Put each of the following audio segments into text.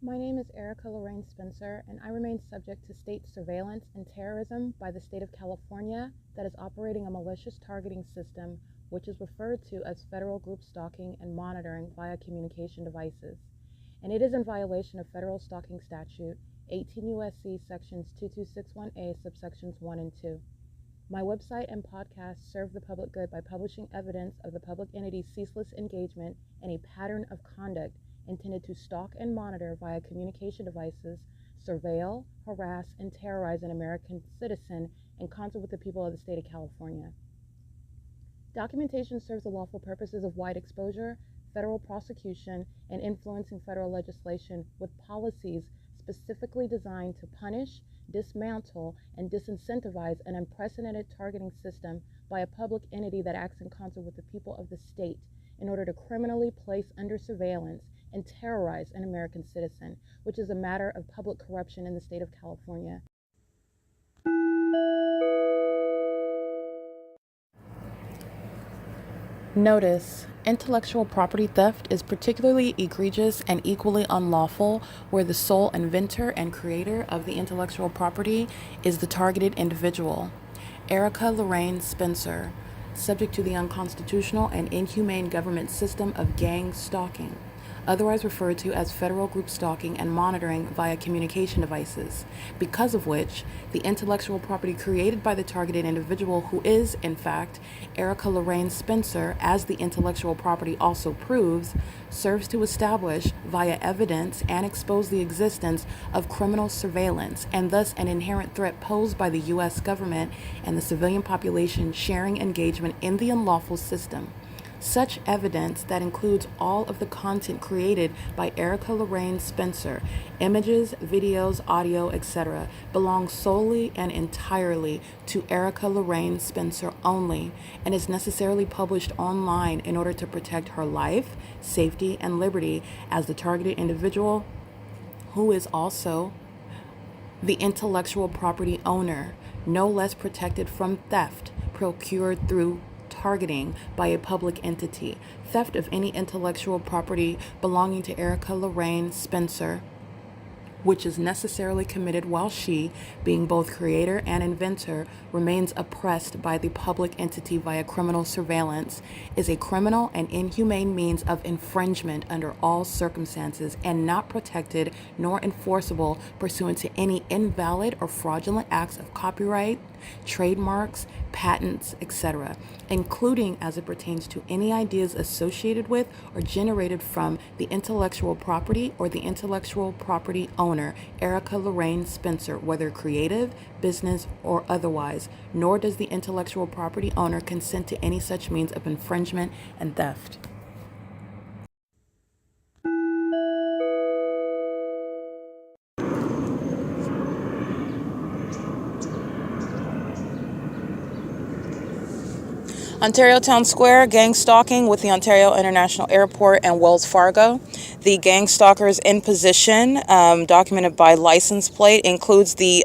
My name is Erica Lorraine Spencer, and I remain subject to state surveillance and terrorism by the state of California that is operating a malicious targeting system which is referred to as federal group stalking and monitoring via communication devices. And it is in violation of federal stalking statute 18 U.S.C. sections 2261A subsections 1 and 2. My website and podcast serve the public good by publishing evidence of the public entity's ceaseless engagement in a pattern of conduct intended to stalk and monitor via communication devices, surveil, harass, and terrorize an American citizen in concert with the people of the state of California. Documentation serves the lawful purposes of wide exposure, federal prosecution, and influencing federal legislation with policies specifically designed to punish, dismantle, and disincentivize an unprecedented targeting system by a public entity that acts in concert with the people of the state in order to criminally place under surveillance and terrorize an American citizen, which is a matter of public corruption in the state of California. Notice: intellectual property theft is particularly egregious and equally unlawful where the sole inventor and creator of the intellectual property is the targeted individual. Erica Lorraine Spencer, subject to the unconstitutional and inhumane government system of gang stalking, otherwise referred to as federal group stalking and monitoring via communication devices, because of which the intellectual property created by the targeted individual, who is, in fact, Erica Lorraine Spencer, as the intellectual property also proves, serves to establish via evidence and expose the existence of criminal surveillance and thus an inherent threat posed by the U.S. government and the civilian population sharing engagement in the unlawful system. Such evidence, that includes all of the content created by Erica Lorraine Spencer, images, videos, audio, etc., belongs solely and entirely to Erica Lorraine Spencer only and is necessarily published online in order to protect her life, safety, and liberty as the targeted individual, who is also the intellectual property owner, no less protected from theft procured through targeting by a public entity. Theft of any intellectual property belonging to Erica Lorraine Spencer, which is necessarily committed while she, being both creator and inventor, remains oppressed by the public entity via criminal surveillance, is a criminal and inhumane means of infringement under all circumstances and not protected nor enforceable pursuant to any invalid or fraudulent acts of copyright, trademarks, patents, etc., including as it pertains to any ideas associated with or generated from the intellectual property or the intellectual property owner, Erica Lorraine Spencer, whether creative, business, or otherwise, nor does the intellectual property owner consent to any such means of infringement and theft. Ontario Town Square, gang stalking with the Ontario International Airport and Wells Fargo. The gang stalkers in position, documented by license plate, includes the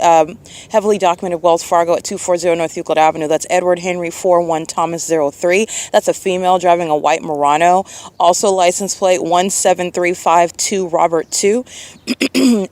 heavily documented Wells Fargo at 240 North Euclid Avenue. That's Edward Henry 41 Thomas 03. That's a female driving a white Murano. Also license plate 17352 Robert 2.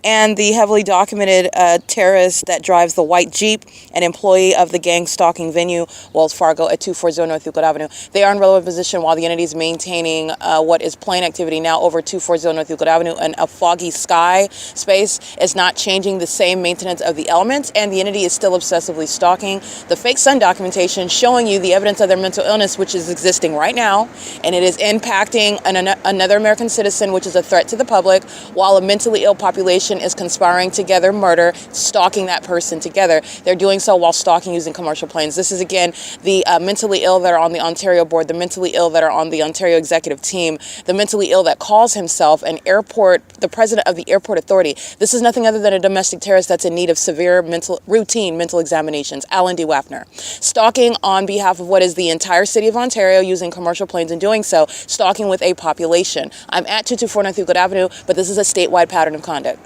And the heavily documented terrorist that drives the white Jeep, an employee of the gang stalking venue, Wells Fargo at 240 North Euclid Avenue. They are in relevant position while the entity is maintaining what is plane activity now over 240 North Euclid Avenue, and a foggy sky space is not changing the same maintenance of the elements, and the entity is still obsessively stalking the fake sun documentation showing you the evidence of their mental illness, which is existing right now, and it is impacting another American citizen, which is a threat to the public, while a mentally ill population is conspiring together murder, stalking that person together. They're doing so while stalking using commercial planes. This is, again, the mentally ill that are on the Ontario board, the mentally ill that are on the Ontario executive team, the mentally ill that calls himself the president of the airport authority. This is nothing other than a domestic terrorist that's in need of severe routine mental examinations. Alan D. WAPNER. Stalking on behalf of what is the entire city of Ontario using commercial planes, and doing so, stalking with a population. I'm at 224 North Euclid Avenue, but this is a statewide pattern of conduct.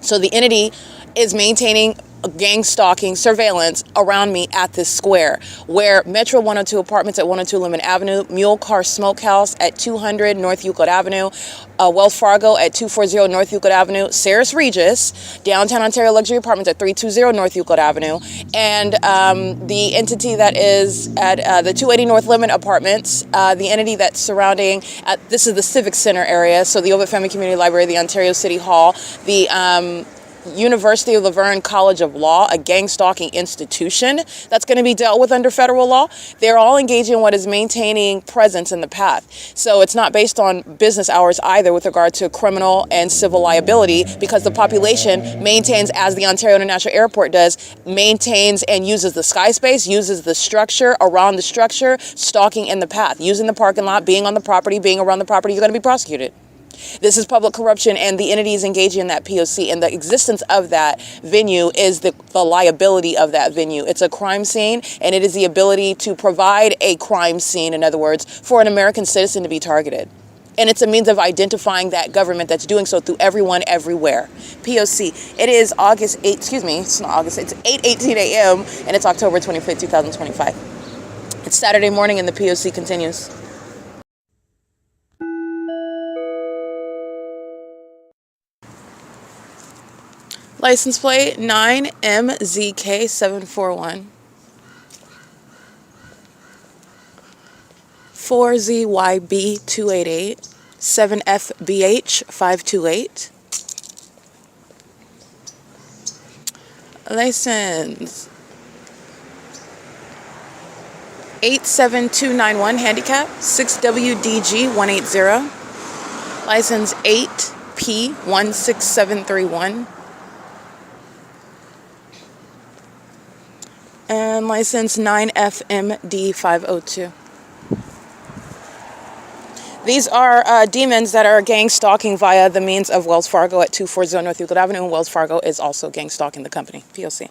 So the entity is maintaining gang stalking surveillance around me at this square, where Metro 102 Apartments at 102 Lemon Avenue, Mule Car Smokehouse at 200 North Euclid Avenue, Wells Fargo at 240 North Euclid Avenue, Saris Regis, Downtown Ontario Luxury Apartments at 320 North Euclid Avenue, and the entity that is at the 280 North Lemon Apartments, the entity that's surrounding, this is the Civic Center area, so the OVITT Family Community Library, the Ontario City Hall, the University of Laverne College of Law, a gang stalking institution that's going to be dealt with under federal law. They're all engaging in what is maintaining presence in the path. So it's not based on business hours either with regard to criminal and civil liability, because the population maintains, as the Ontario International Airport does, maintains and uses the sky space, uses the structure, around the structure, stalking in the path, using the parking lot, being on the property, being around the property. You're going to be prosecuted. This is public corruption, and the entities engaging in that P.O.C. and the existence of that venue is the liability of that venue. It's a crime scene, and it is the ability to provide a crime scene, in other words, for an American citizen to be targeted. And it's a means of identifying that government that's doing so through everyone, everywhere. P.O.C. It is August 8, it's not August, it's 8:18 a.m. and it's October 25th, 2025. It's Saturday morning and the P.O.C. continues. License plate 9MZK741. 4ZYB288. 7FBH528. License 87291 handicap 6WDG180. License 8P16731. And license 9FMD502. These are demons that are gang stalking via the means of Wells Fargo at 240 North Euclid Avenue, and Wells Fargo is also gang stalking the company, P.O.C.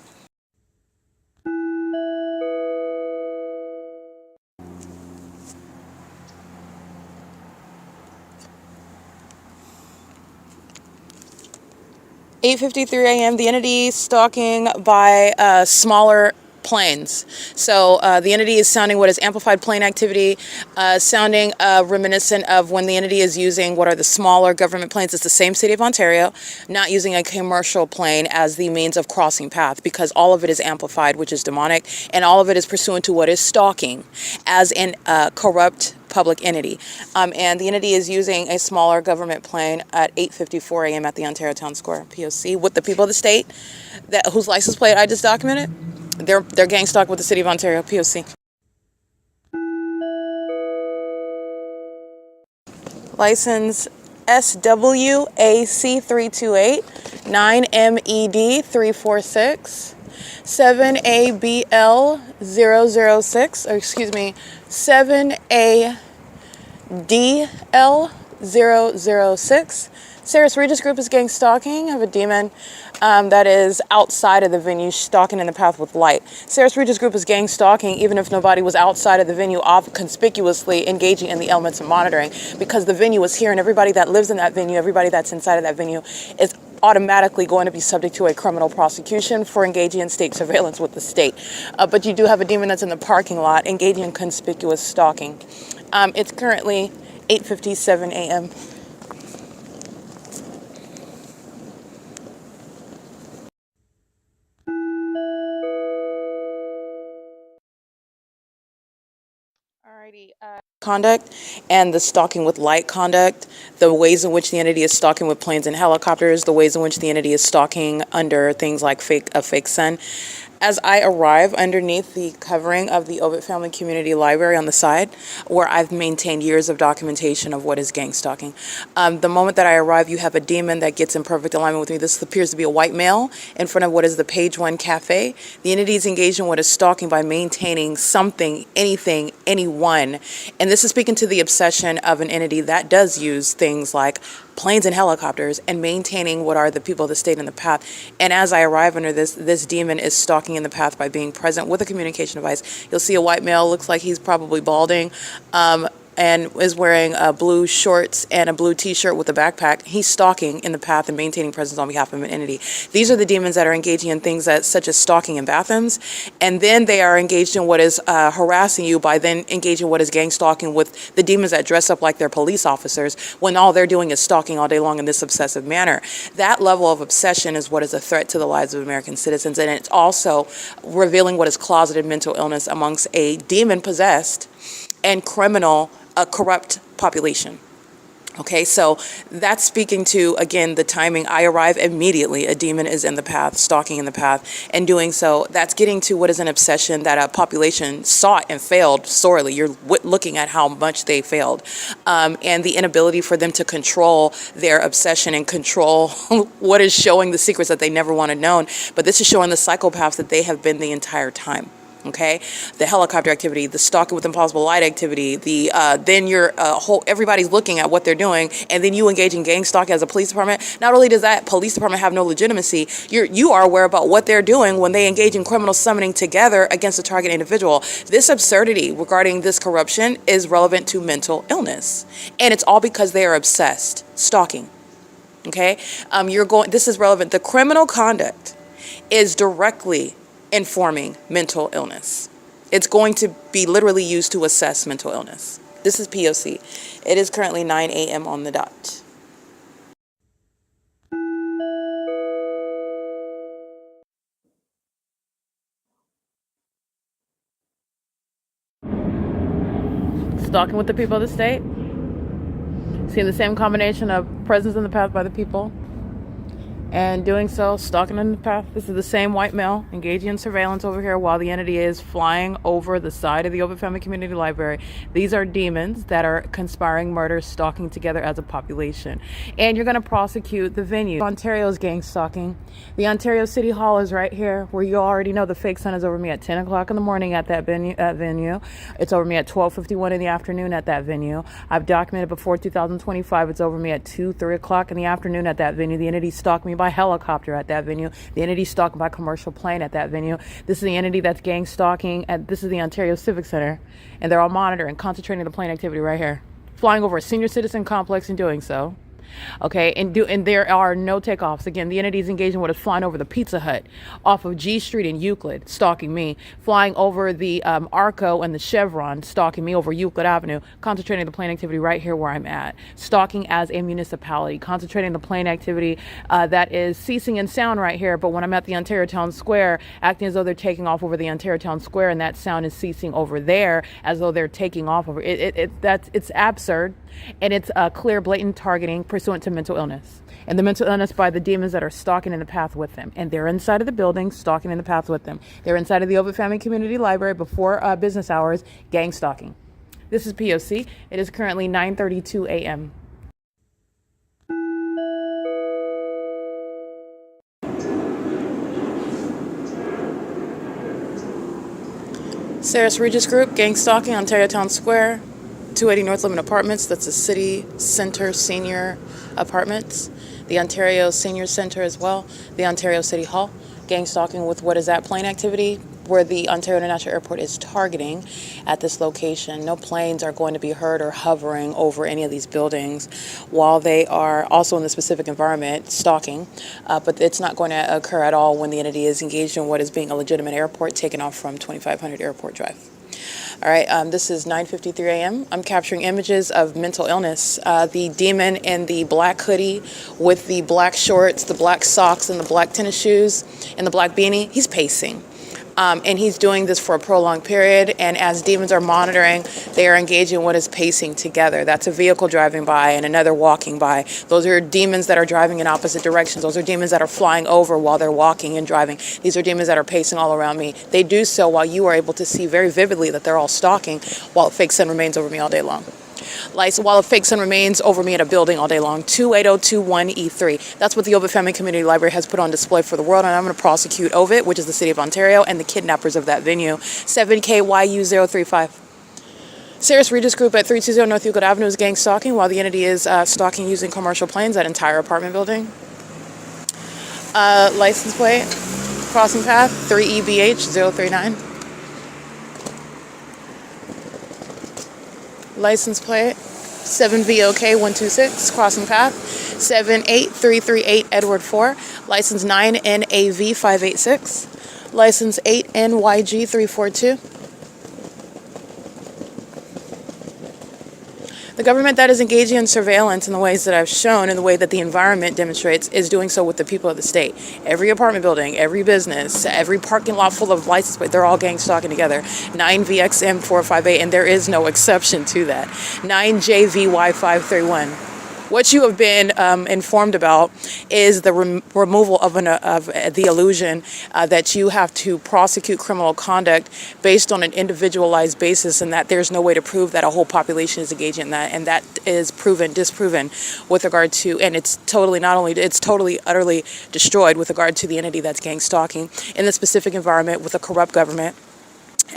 (8:53 a.m.) The entity stalking by smaller planes. So the entity is sounding what is amplified plane activity, sounding reminiscent of when the entity is using what are the smaller government planes. It's the same city of Ontario, not using a commercial plane as the means of crossing path, because all of it is amplified, which is demonic, and all of it is pursuant to what is stalking as an corrupt public entity. And the entity is using a smaller government plane at 8:54 a.m. at the Ontario Town Square, P.O.C., with the people of the state whose license plate I just documented. They're gang stalked with the city of Ontario, P.O.C. License SWAC328 9MED346 7ABL006, or excuse me, 7ADL006. Saris Regis Group is gang stalking of a demon that is outside of the venue, stalking in the path with light. Saris Regis Group is gang stalking even if nobody was outside of the venue, off conspicuously engaging in the elements of monitoring, because the venue is here and everybody that lives in that venue, everybody that's inside of that venue is automatically going to be subject to a criminal prosecution for engaging in state surveillance with the state. But you do have a demon that's in the parking lot engaging in conspicuous stalking. It's currently 8:57 a.m. Alrighty, conduct and the stalking with light conduct, the ways in which the entity is stalking with planes and helicopters, the ways in which the entity is stalking under things like a fake sun. As I arrive underneath the covering of the OVITT Family Community Library on the side, where I've maintained years of documentation of what is gang stalking, the moment that I arrive, you have a demon that gets in perfect alignment with me. This appears to be a white male in front of what is the Page One Cafe. The entity is engaged in what is stalking by maintaining something, anything, anyone. And this is speaking to the obsession of an entity that does use things like planes and helicopters and maintaining what are the people of the state in the path. And as I arrive under this demon is stalking in the path by being present with a communication device. You'll see a white male, looks like he's probably balding, and is wearing blue shorts and a blue t-shirt with a backpack. He's stalking in the path and maintaining presence on behalf of an entity. These are the demons that are engaging in things such as stalking in bathrooms, and then they are engaged in what is harassing you by then engaging in what is gang stalking with the demons that dress up like they're police officers when all they're doing is stalking all day long in this obsessive manner. That level of obsession is what is a threat to the lives of American citizens, and it's also revealing what is closeted mental illness amongst a demon-possessed and criminal, corrupt population. Okay, so that's speaking to, again, the timing. I arrive immediately. A demon is in the path, stalking in the path, and doing so. That's getting to what is an obsession that a population sought and failed sorely. You're looking at how much they failed, and the inability for them to control their obsession and control what is showing the secrets that they never wanted known. But this is showing the psychopaths that they have been the entire time. Okay, the helicopter activity, the stalking with impossible light activity, the then you're everybody's looking at what they're doing, and then you engage in gang stalking as a police department. Not only does that police department have no legitimacy, you are aware about what they're doing when they engage in criminal summoning together against a target individual. This absurdity regarding this corruption is relevant to mental illness, and it's all because they are obsessed stalking. Okay, this is relevant. The criminal conduct is directly informing mental illness. It's going to be literally used to assess mental illness. This is P.O.C. It is currently 9 a.m. on the dot. Stalking with the people of the state. Seeing the same combination of presence in the path by the people, and doing so, stalking in the path. This is the same white male engaging in surveillance over here while the entity is flying over the side of the OVITT Family Community Library. These are demons that are conspiring murder, stalking together as a population. And you're going to prosecute the venue. Ontario's gang stalking. The Ontario City Hall is right here, where you already know the fake sun is over me at 10 o'clock in the morning at that venue. It's over me at 12:51 in the afternoon at that venue. I've documented before 2025. It's over me at 3 o'clock in the afternoon at that venue. The entity stalked me by helicopter at that venue. The entity stalked by commercial plane at that venue. This is the entity that's gang stalking this is the Ontario Civic Center, and they're all monitoring, concentrating the plane activity right here, flying over a senior citizen complex and doing so. Okay, and there are no takeoffs. Again, the entity is engaged in what is flying over the Pizza Hut off of G Street in Euclid, stalking me, flying over the ARCO and the CHEVRON, stalking me over Euclid Avenue, concentrating the plane activity right here where I'm at, stalking as a municipality, concentrating the plane activity that is ceasing in sound right here, but when I'm at the Ontario Town Square, acting as though they're taking off over the Ontario Town Square, and that sound is ceasing over there as though they're taking off over it's absurd. And it's clear, blatant targeting pursuant to mental illness. And the mental illness by the demons that are stalking in the path with them. And they're inside of the building, stalking in the path with them. They're inside of the OVITT Family Community Library before business hours, gang stalking. This is P.O.C. It is currently 9:32 a.m. Sarah's Regis Group, gang stalking, Ontario Town Square. 280 North Limit Apartments, that's the City Center Senior Apartments. The Ontario Senior Center as well. The Ontario City Hall. Gang stalking with what is that plane activity where the Ontario International Airport is targeting at this location. No planes are going to be heard or hovering over any of these buildings while they are also in the specific environment stalking, but it's not going to occur at all when the entity is engaged in what is being a legitimate airport taken off from 2500 Airport Drive. All right, this is 9:53 a.m. I'm capturing images of mental illness. The demon in the black hoodie with the black shorts, the black socks, and the black tennis shoes, and the black beanie, he's pacing. And he's doing this for a prolonged period. And as demons are monitoring, they are engaging in what is pacing together. That's a vehicle driving by and another walking by. Those are demons that are driving in opposite directions. Those are demons that are flying over while they're walking and driving. These are demons that are pacing all around me. They do so while you are able to see very vividly that they're all stalking while a fake sun remains over me all day long. While a fake sun remains over me in a building all day long. 28021E3. That's what the OVITT Family Community Library has put on display for the world, and I'm going to prosecute OVITT, which is the City of Ontario, and the kidnappers of that venue. 7KYU035. Sarah's Regis Group at 320 North Euclid Avenue is gang stalking while the entity is stalking using commercial planes, that entire apartment building. License plate, crossing path, 3EBH039. License plate 7VOK126, crossing path 78338 Edward 4. License 9NAV586. License 8NYG342. The government that is engaging in surveillance in the ways that I've shown and the way that the environment demonstrates is doing so with the people of the state. Every apartment building, every business, every parking lot full of license plates, they're all gang stalking together. 9VXM458, and there is no exception to that. 9JVY531. What you have been informed about is the removal of the illusion that you have to prosecute criminal conduct based on an individualized basis, and that there's no way to prove that a whole population is engaging in that, and that is disproven with regard to, and it's totally utterly destroyed with regard to the entity that's gang stalking in the specific environment with a corrupt government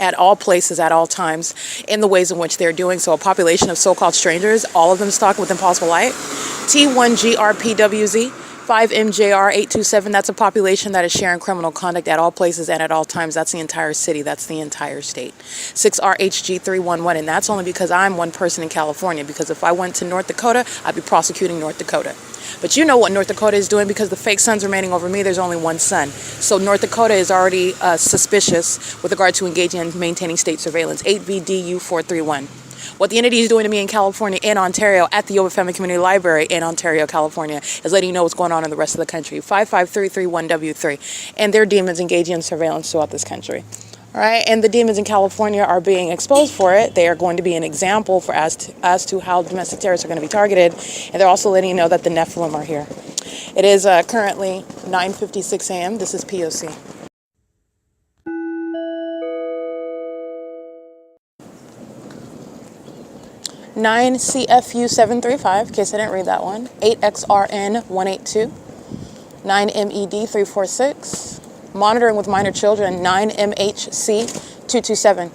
at all places, at all times, in the ways in which they're doing so. A population of so-called strangers, all of them stalking with impossible light. T1GRPWZ, 5MJR827, that's a population that is sharing criminal conduct at all places and at all times. That's the entire city. That's the entire state. 6RHG311, and that's only because I'm one person in California, because if I went to North Dakota, I'd be prosecuting North Dakota. But you know what North Dakota is doing, because the fake sun's remaining over me. There's only one sun. So North Dakota is already suspicious with regard to engaging in maintaining state surveillance. 8VDU431. What the entity is doing to me in California, in Ontario, at the OVITT Family Community Library in Ontario, California, is letting you know what's going on in the rest of the country. 55331W3. And their demons engaging in surveillance throughout this country. All right, and the demons in California are being exposed for it. They are going to be an example for as to how domestic terrorists are going to be targeted, and they're also letting you know that the Nephilim are here. It is currently 9:56 a.m. This is P.O.C. Nine CFU 735. In case I didn't read that one. 8XRN 182. 9MED 346. Monitoring with minor children, 9MHC 227.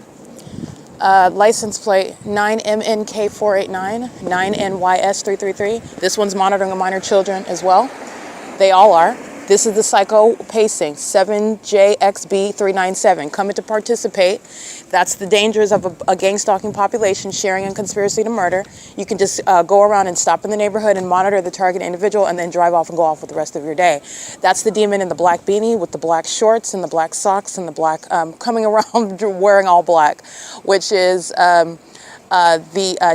License plate 9MNK489, 9NYS 333. This one's monitoring of minor children as well. They all are. This is the psycho pacing, 7JXB397. Coming to participate. That's the dangers of a gang stalking population sharing in conspiracy to murder. You can just go around and stop in the neighborhood and monitor the target individual and then drive off and go off with the rest of your day. That's the demon in the black beanie with the black shorts and the black socks and the black, coming around wearing all black, which is the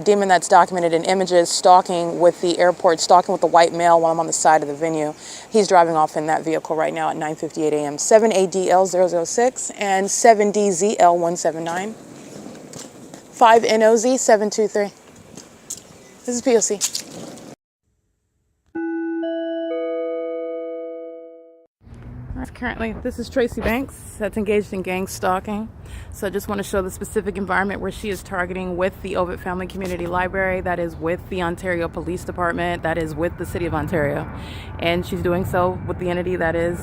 demon that's documented in images, stalking with the airport, stalking with the white male while I'm on the side of the venue. He's driving off in that vehicle right now at 9:58 a.m. 7ADL006 and 7DZL179. 5NOZ723. This is P.O.C. Currently, this is Tracy Banks that's engaged in gang stalking. So I just want to show the specific environment where she is targeting with the OVITT Family Community Library, that is with the Ontario Police Department, that is with the City of Ontario. And she's doing so with the entity that is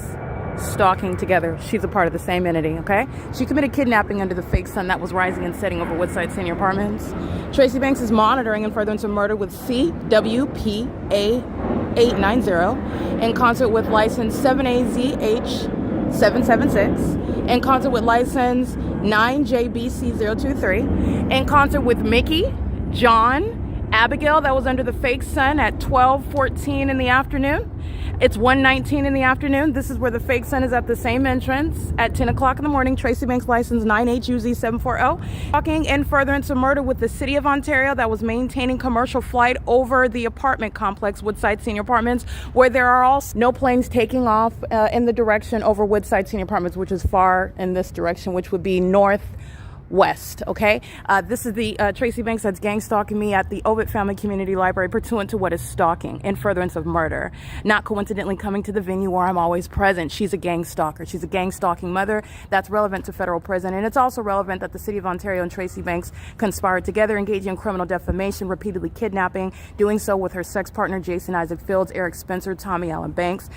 stalking together. She's a part of the same entity, okay? She committed kidnapping under the fake sun that was rising and setting over Woodside Senior Apartments. Tracy Banks is monitoring and furtherance of murder with CWPA890 in concert with license 7AZH776, in concert with license 9JBC023, in concert with Mickey, John, Abigail, that was under the fake sun at 12:14 in the afternoon. It's 1:19 in the afternoon. This is where the fake sun is at the same entrance at 10 o'clock in the morning. Tracy Banks license 9HUZ740. Talking in furtherance of murder with the City of Ontario that was maintaining commercial flight over the apartment complex, Woodside Senior Apartments, where there are also no planes taking off in the direction over Woodside Senior Apartments, which is far in this direction, which would be northwest, okay? This is the Tracy Banks that's gang stalking me at the OVITT Family Community Library pursuant to what is stalking in furtherance of murder. Not coincidentally coming to the venue where I'm always present. She's a gang stalker. She's a gang stalking mother. That's relevant to federal prison. And it's also relevant that the City of Ontario and Tracy Banks conspired together, engaging in criminal defamation, repeatedly kidnapping, doing so with her sex partner, Jason Isaac Fields, Eric Spencer, Tommy Allen Banks.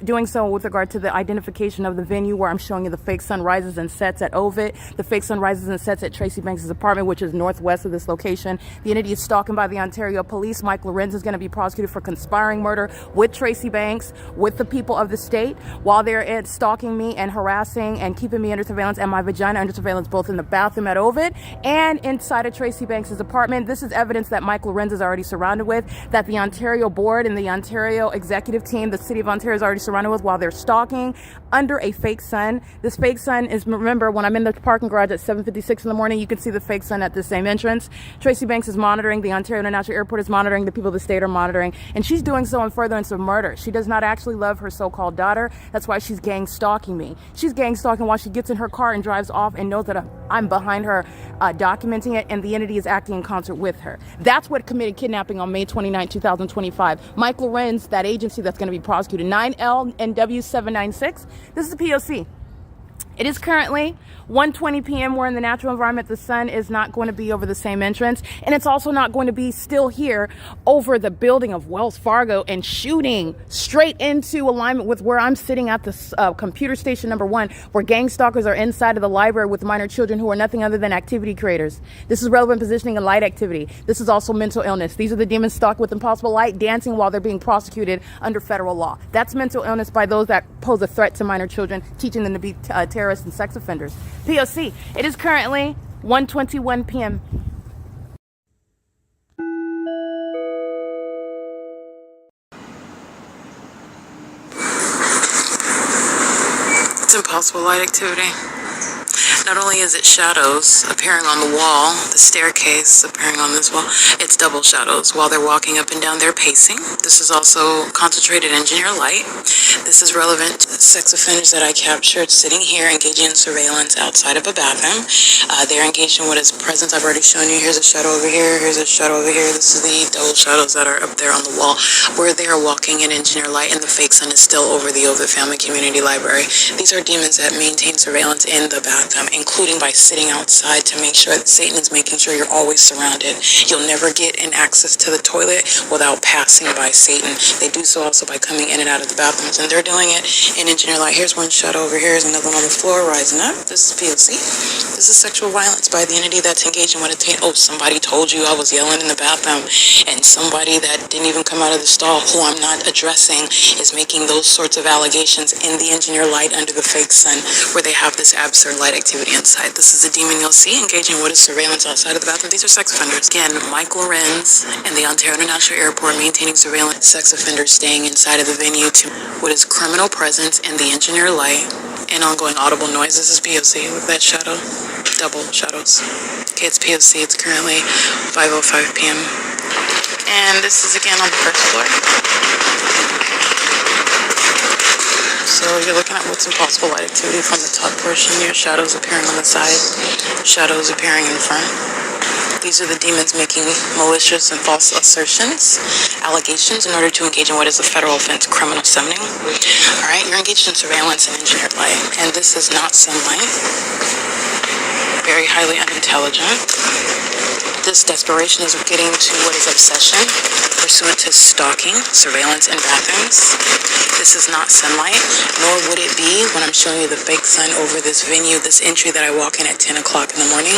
Doing so with regard to the identification of the venue where I'm showing you the fake sun rises and sets at OVITT, the fake sun rises and surveillance sets at Tracy Banks' apartment, which is northwest of this location. The entity is stalking by the Ontario Police. Mike LORENZ is going to be prosecuted for conspiring murder with Tracy Banks, with the people of the state, while they're stalking me and harassing and keeping me under surveillance and my vagina under surveillance, both in the bathroom at OVITT and inside of Tracy Banks' apartment. This is evidence that Mike LORENZ is already surrounded with, that the Ontario board and the Ontario executive team, the city of Ontario, is already surrounded with, while they're stalking under a fake sun. This fake sun is, remember, when I'm in the parking garage at 7:56 in the morning, you can see the fake sun at the same entrance. Tracy Banks is monitoring, the Ontario International Airport is monitoring, the people of the state are monitoring, and she's doing so in furtherance of murder. She does not actually love her so-called daughter. That's why she's gang stalking me. She's gang stalking while she gets in her car and drives off and knows that I'm behind her documenting it, and the entity is acting in concert with her. That's what committed kidnapping on May 29, 2025. Mike LORENZ, that agency that's going to be prosecuted, 9L and W796. This is the P.O.C. It is currently 1:20 p.m. We're in the natural environment. The sun is not going to be over the same entrance, and it's also not going to be still here over the building of Wells Fargo and shooting straight into alignment with where I'm sitting at the computer station number 1, where gang stalkers are inside of the library with minor children who are nothing other than activity creators. This is relevant positioning and light activity. This is also mental illness. These are the demons stalked with impossible light, dancing while they're being prosecuted under federal law. That's mental illness by those that pose a threat to minor children, teaching them to be terrorists and sex offenders. P.O.C. It is currently 1:21 p.m. It's impossible light activity. Not only is it shadows appearing on the wall, the staircase appearing on this wall, it's double shadows while they're walking up and down, they're pacing. This is also concentrated engineer light. This is relevant to sex offenders that I captured sitting here engaging in surveillance outside of a bathroom. They're engaged in what is present. I've already shown you. Here's a shadow over here. Here's a shadow over here. This is the double shadows that are up there on the wall where they are walking in engineer light, and the fake sun is still over the OVITT Family Community Library. These are demons that maintain surveillance in the bathroom, including by sitting outside to make sure that Satan is making sure you're always surrounded. You'll never get an access to the toilet without passing by Satan. They do so also by coming in and out of the bathrooms, and they're doing it in engineer light. Here's one shadow over here. Here's another one on the floor rising up. This is P.O.C. This is sexual violence by the entity that's engaged in what somebody told you I was yelling in the bathroom, and somebody that didn't even come out of the stall, who I'm not addressing, is making those sorts of allegations in the engineer light under the fake sun, where they have this absurd light activity inside. This is a demon you'll see engaging what is surveillance outside of the bathroom. These are sex offenders. Again, Mike LORENZ and the Ontario International Airport maintaining surveillance. Sex offenders staying inside of the venue to what is criminal presence in the engineer light and ongoing audible noise. This is P.O.C. Look at that shadow. Double shadows. Okay, it's P.O.C. It's currently 5:05 p.m. And this is again on the first floor. So you're looking at what's impossible light activity from the top portion. Your shadows appearing on the side, shadows appearing in front. These are the demons making malicious and false assertions, allegations, in order to engage in what is a federal offense, criminal summoning. All right, you're engaged in surveillance and engineered light, and this is not sunlight. Very highly unintelligent. This desperation is getting to what is obsession, pursuant to stalking, surveillance in bathrooms. This is not sunlight, nor would it be when I'm showing you the fake sun over this venue, this entry that I walk in at 10 o'clock in the morning.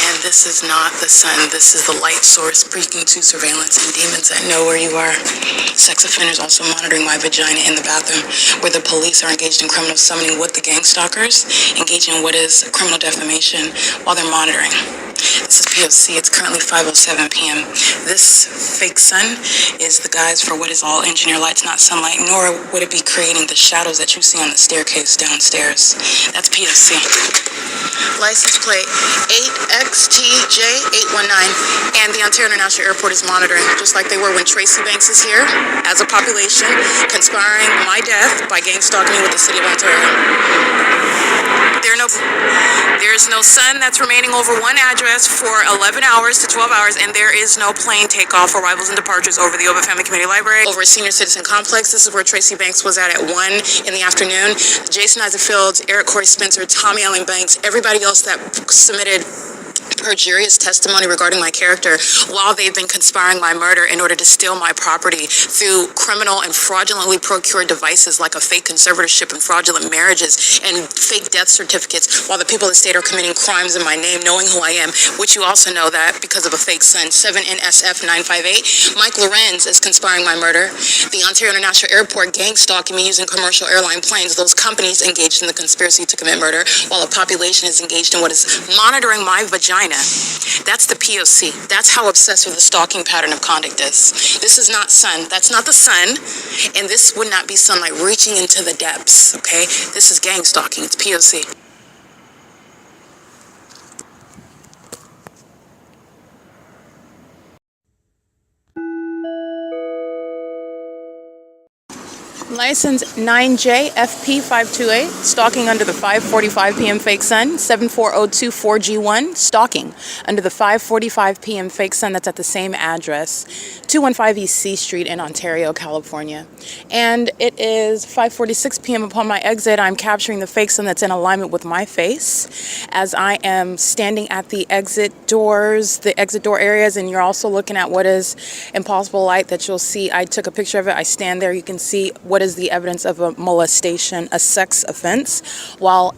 And this is not the sun. This is the light source speaking to surveillance and demons that know where you are. Sex offenders also monitoring my vagina in the bathroom, where the police are engaged in criminal summoning with the gang stalkers, engaging in what is criminal defamation while they're monitoring. This is P.O.C. It's currently 5:07 p.m. This fake sun is the guise for what is all engineer lights, not sunlight, nor would it be creating the shadows that you see on the staircase downstairs. That's P.O.C. License plate 8XTJ819, and the Ontario International Airport is monitoring, just like they were when Tracy Banks is here, as a population, conspiring my death by gang stalking me with the city of Ontario. There's no sun that's remaining over one address for 11 hours to 12 hours, and there is no plane takeoff, arrivals, and departures over the OVITT Family Community Library, over a senior citizen complex. This is where Tracy Banks was at 1 in the afternoon. Jason Isaac Fields, Eric Corey Spencer, Tommy Allen Banks, everybody else that submitted perjurious testimony regarding my character while they've been conspiring my murder in order to steal my property through criminal and fraudulently procured devices like a fake conservatorship and fraudulent marriages and fake death certificates, while the people of the state are committing crimes in my name, knowing who I am, which you also know that because of a fake son. 7NSF 958. Mike Lorenz is conspiring my murder. The Ontario International Airport gang stalking me using commercial airline planes. Those companies engaged in the conspiracy to commit murder, while a population is engaged in what is monitoring my vagina. That's the P.O.C. That's how obsessed with the stalking pattern of conduct is. This is not sun. That's not the sun. And this would not be sunlight reaching into the depths, okay? This is gang stalking. It's P.O.C. License 9JFP528, stalking under the 5:45 p.m. fake sun, 74024G1, stalking under the 5:45 p.m. fake sun. That's at the same address, 215 East C Street in Ontario, California. And it is 5:46 p.m. Upon my exit, I'm capturing the fake sun that's in alignment with my face as I am standing at the exit doors, the exit door areas, and you're also looking at what is impossible light that you'll see. I took a picture of it. I stand there. You can see what is the evidence of a molestation, a sex offense, while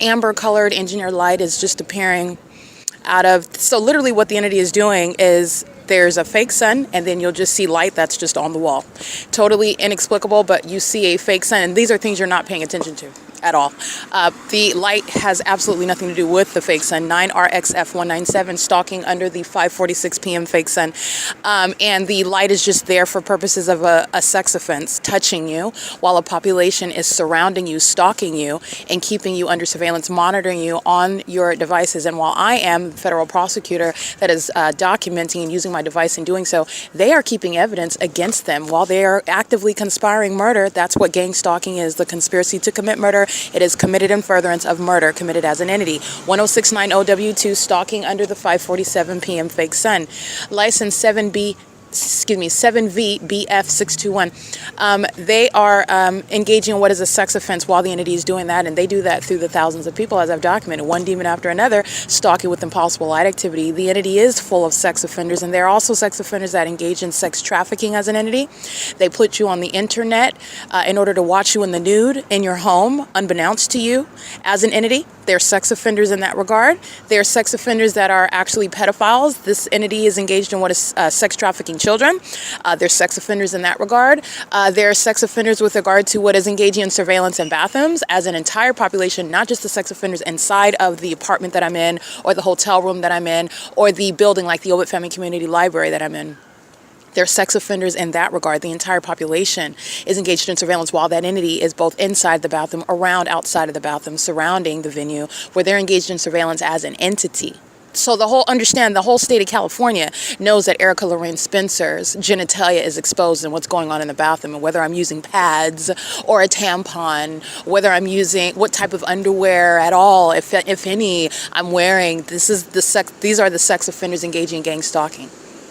amber colored engineered light is just appearing out of. So literally what the entity is doing is there's a fake sun and then you'll just see light that's just on the wall. Totally inexplicable, but you see a fake sun, and these are things you're not paying attention to at all. The light has absolutely nothing to do with the fake sun. 9RXF197, stalking under the 5:46 p.m. fake sun. And the light is just there for purposes of a sex offense, touching you, while a population is surrounding you, stalking you, and keeping you under surveillance, monitoring you on your devices. And while I am the federal prosecutor that is documenting and using my device in doing so, they are keeping evidence against them while they are actively conspiring murder. That's what gang stalking is, the conspiracy to commit murder. It is committed in furtherance of murder committed as an entity. 10690W2, stalking under the 5:47 p.m. fake sun. License 7VBF621. They are engaging in what is a sex offense while the entity is doing that, and they do that through the thousands of people, as I've documented, one demon after another, stalking with impossible light activity. The entity is full of sex offenders, and there are also sex offenders that engage in sex trafficking as an entity. They put you on the internet in order to watch you in the nude in your home, unbeknownst to you as an entity. They're sex offenders in that regard. They're sex offenders that are actually pedophiles. This entity is engaged in what is sex trafficking children. They're sex offenders in that regard. They're sex offenders with regard to what is engaging in surveillance in bathrooms as an entire population, not just the sex offenders inside of the apartment that I'm in, or the hotel room that I'm in, or the building like the OVITT Family Community Library that I'm in. They're sex offenders in that regard. The entire population is engaged in surveillance while that entity is both inside the bathroom, around, outside of the bathroom, surrounding the venue, where they're engaged in surveillance as an entity. So the whole state of California knows that Erica Lorraine Spencer's genitalia is exposed and what's going on in the bathroom, and whether I'm using pads or a tampon, whether I'm using what type of underwear at all, if any, I'm wearing. These are the sex offenders engaging in gang stalking.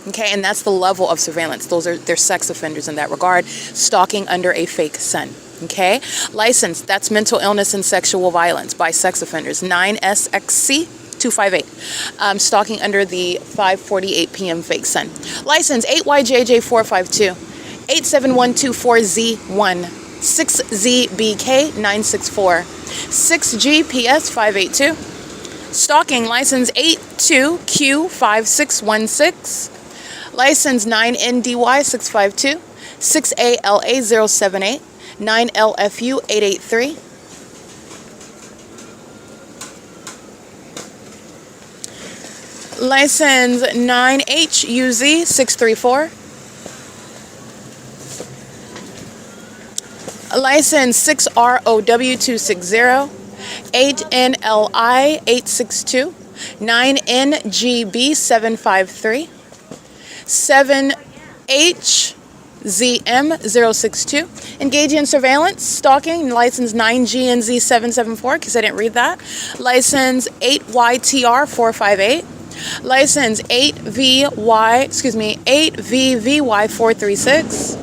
Okay, and that's the level of surveillance. They're sex offenders in that regard, stalking under a fake sun. Okay, license, that's mental illness and sexual violence by sex offenders. 9SXC 258, stalking under the 5:48 p.m. fake sun. License 8YJJ452, 87124Z1, 6ZBK964, 6GPS582, stalking license 82Q5616, license 9NDY652, 6ALA078, 9LFU883, license 9HUZ634, license 6ROW260, 8NLI862, 9NGB753, 7HZM062, engaging in surveillance, stalking, license 9GNZ774, because I didn't read that, license 8YTR458, license 8VVY436,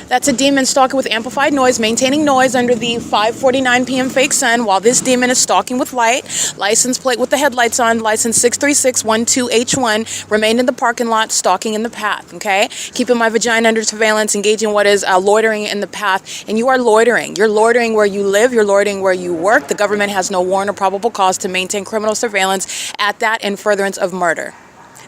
That's a demon stalking with amplified noise, maintaining noise under the 5:49 p.m. fake sun while this demon is stalking with light. License plate with the headlights on, license 63612H1, remained in the parking lot, stalking in the path, okay? Keeping my vagina under surveillance, engaging what is loitering in the path. And you are loitering. You're loitering where you live. You're loitering where you work. The government has no warrant or probable cause to maintain criminal surveillance at that in furtherance of murder.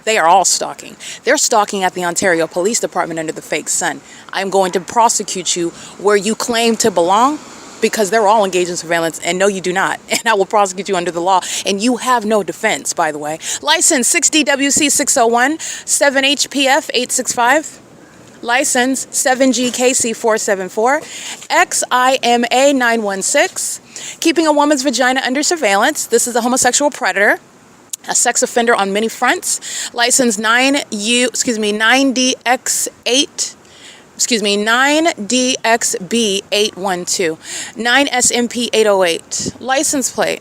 They are all stalking. They're stalking at the Ontario Police Department under the fake sun. I'm going to prosecute you where you claim to belong because they're all engaged in surveillance, and no, you do not. And I will prosecute you under the law, and you have no defense, by the way. License 6DWC 601, 7HPF 865. License 7GKC 474, XIMA 916. Keeping a woman's vagina under surveillance. This is a homosexual predator, a sex offender on many fronts. License 9DXB 812, 9SMP 808. License plate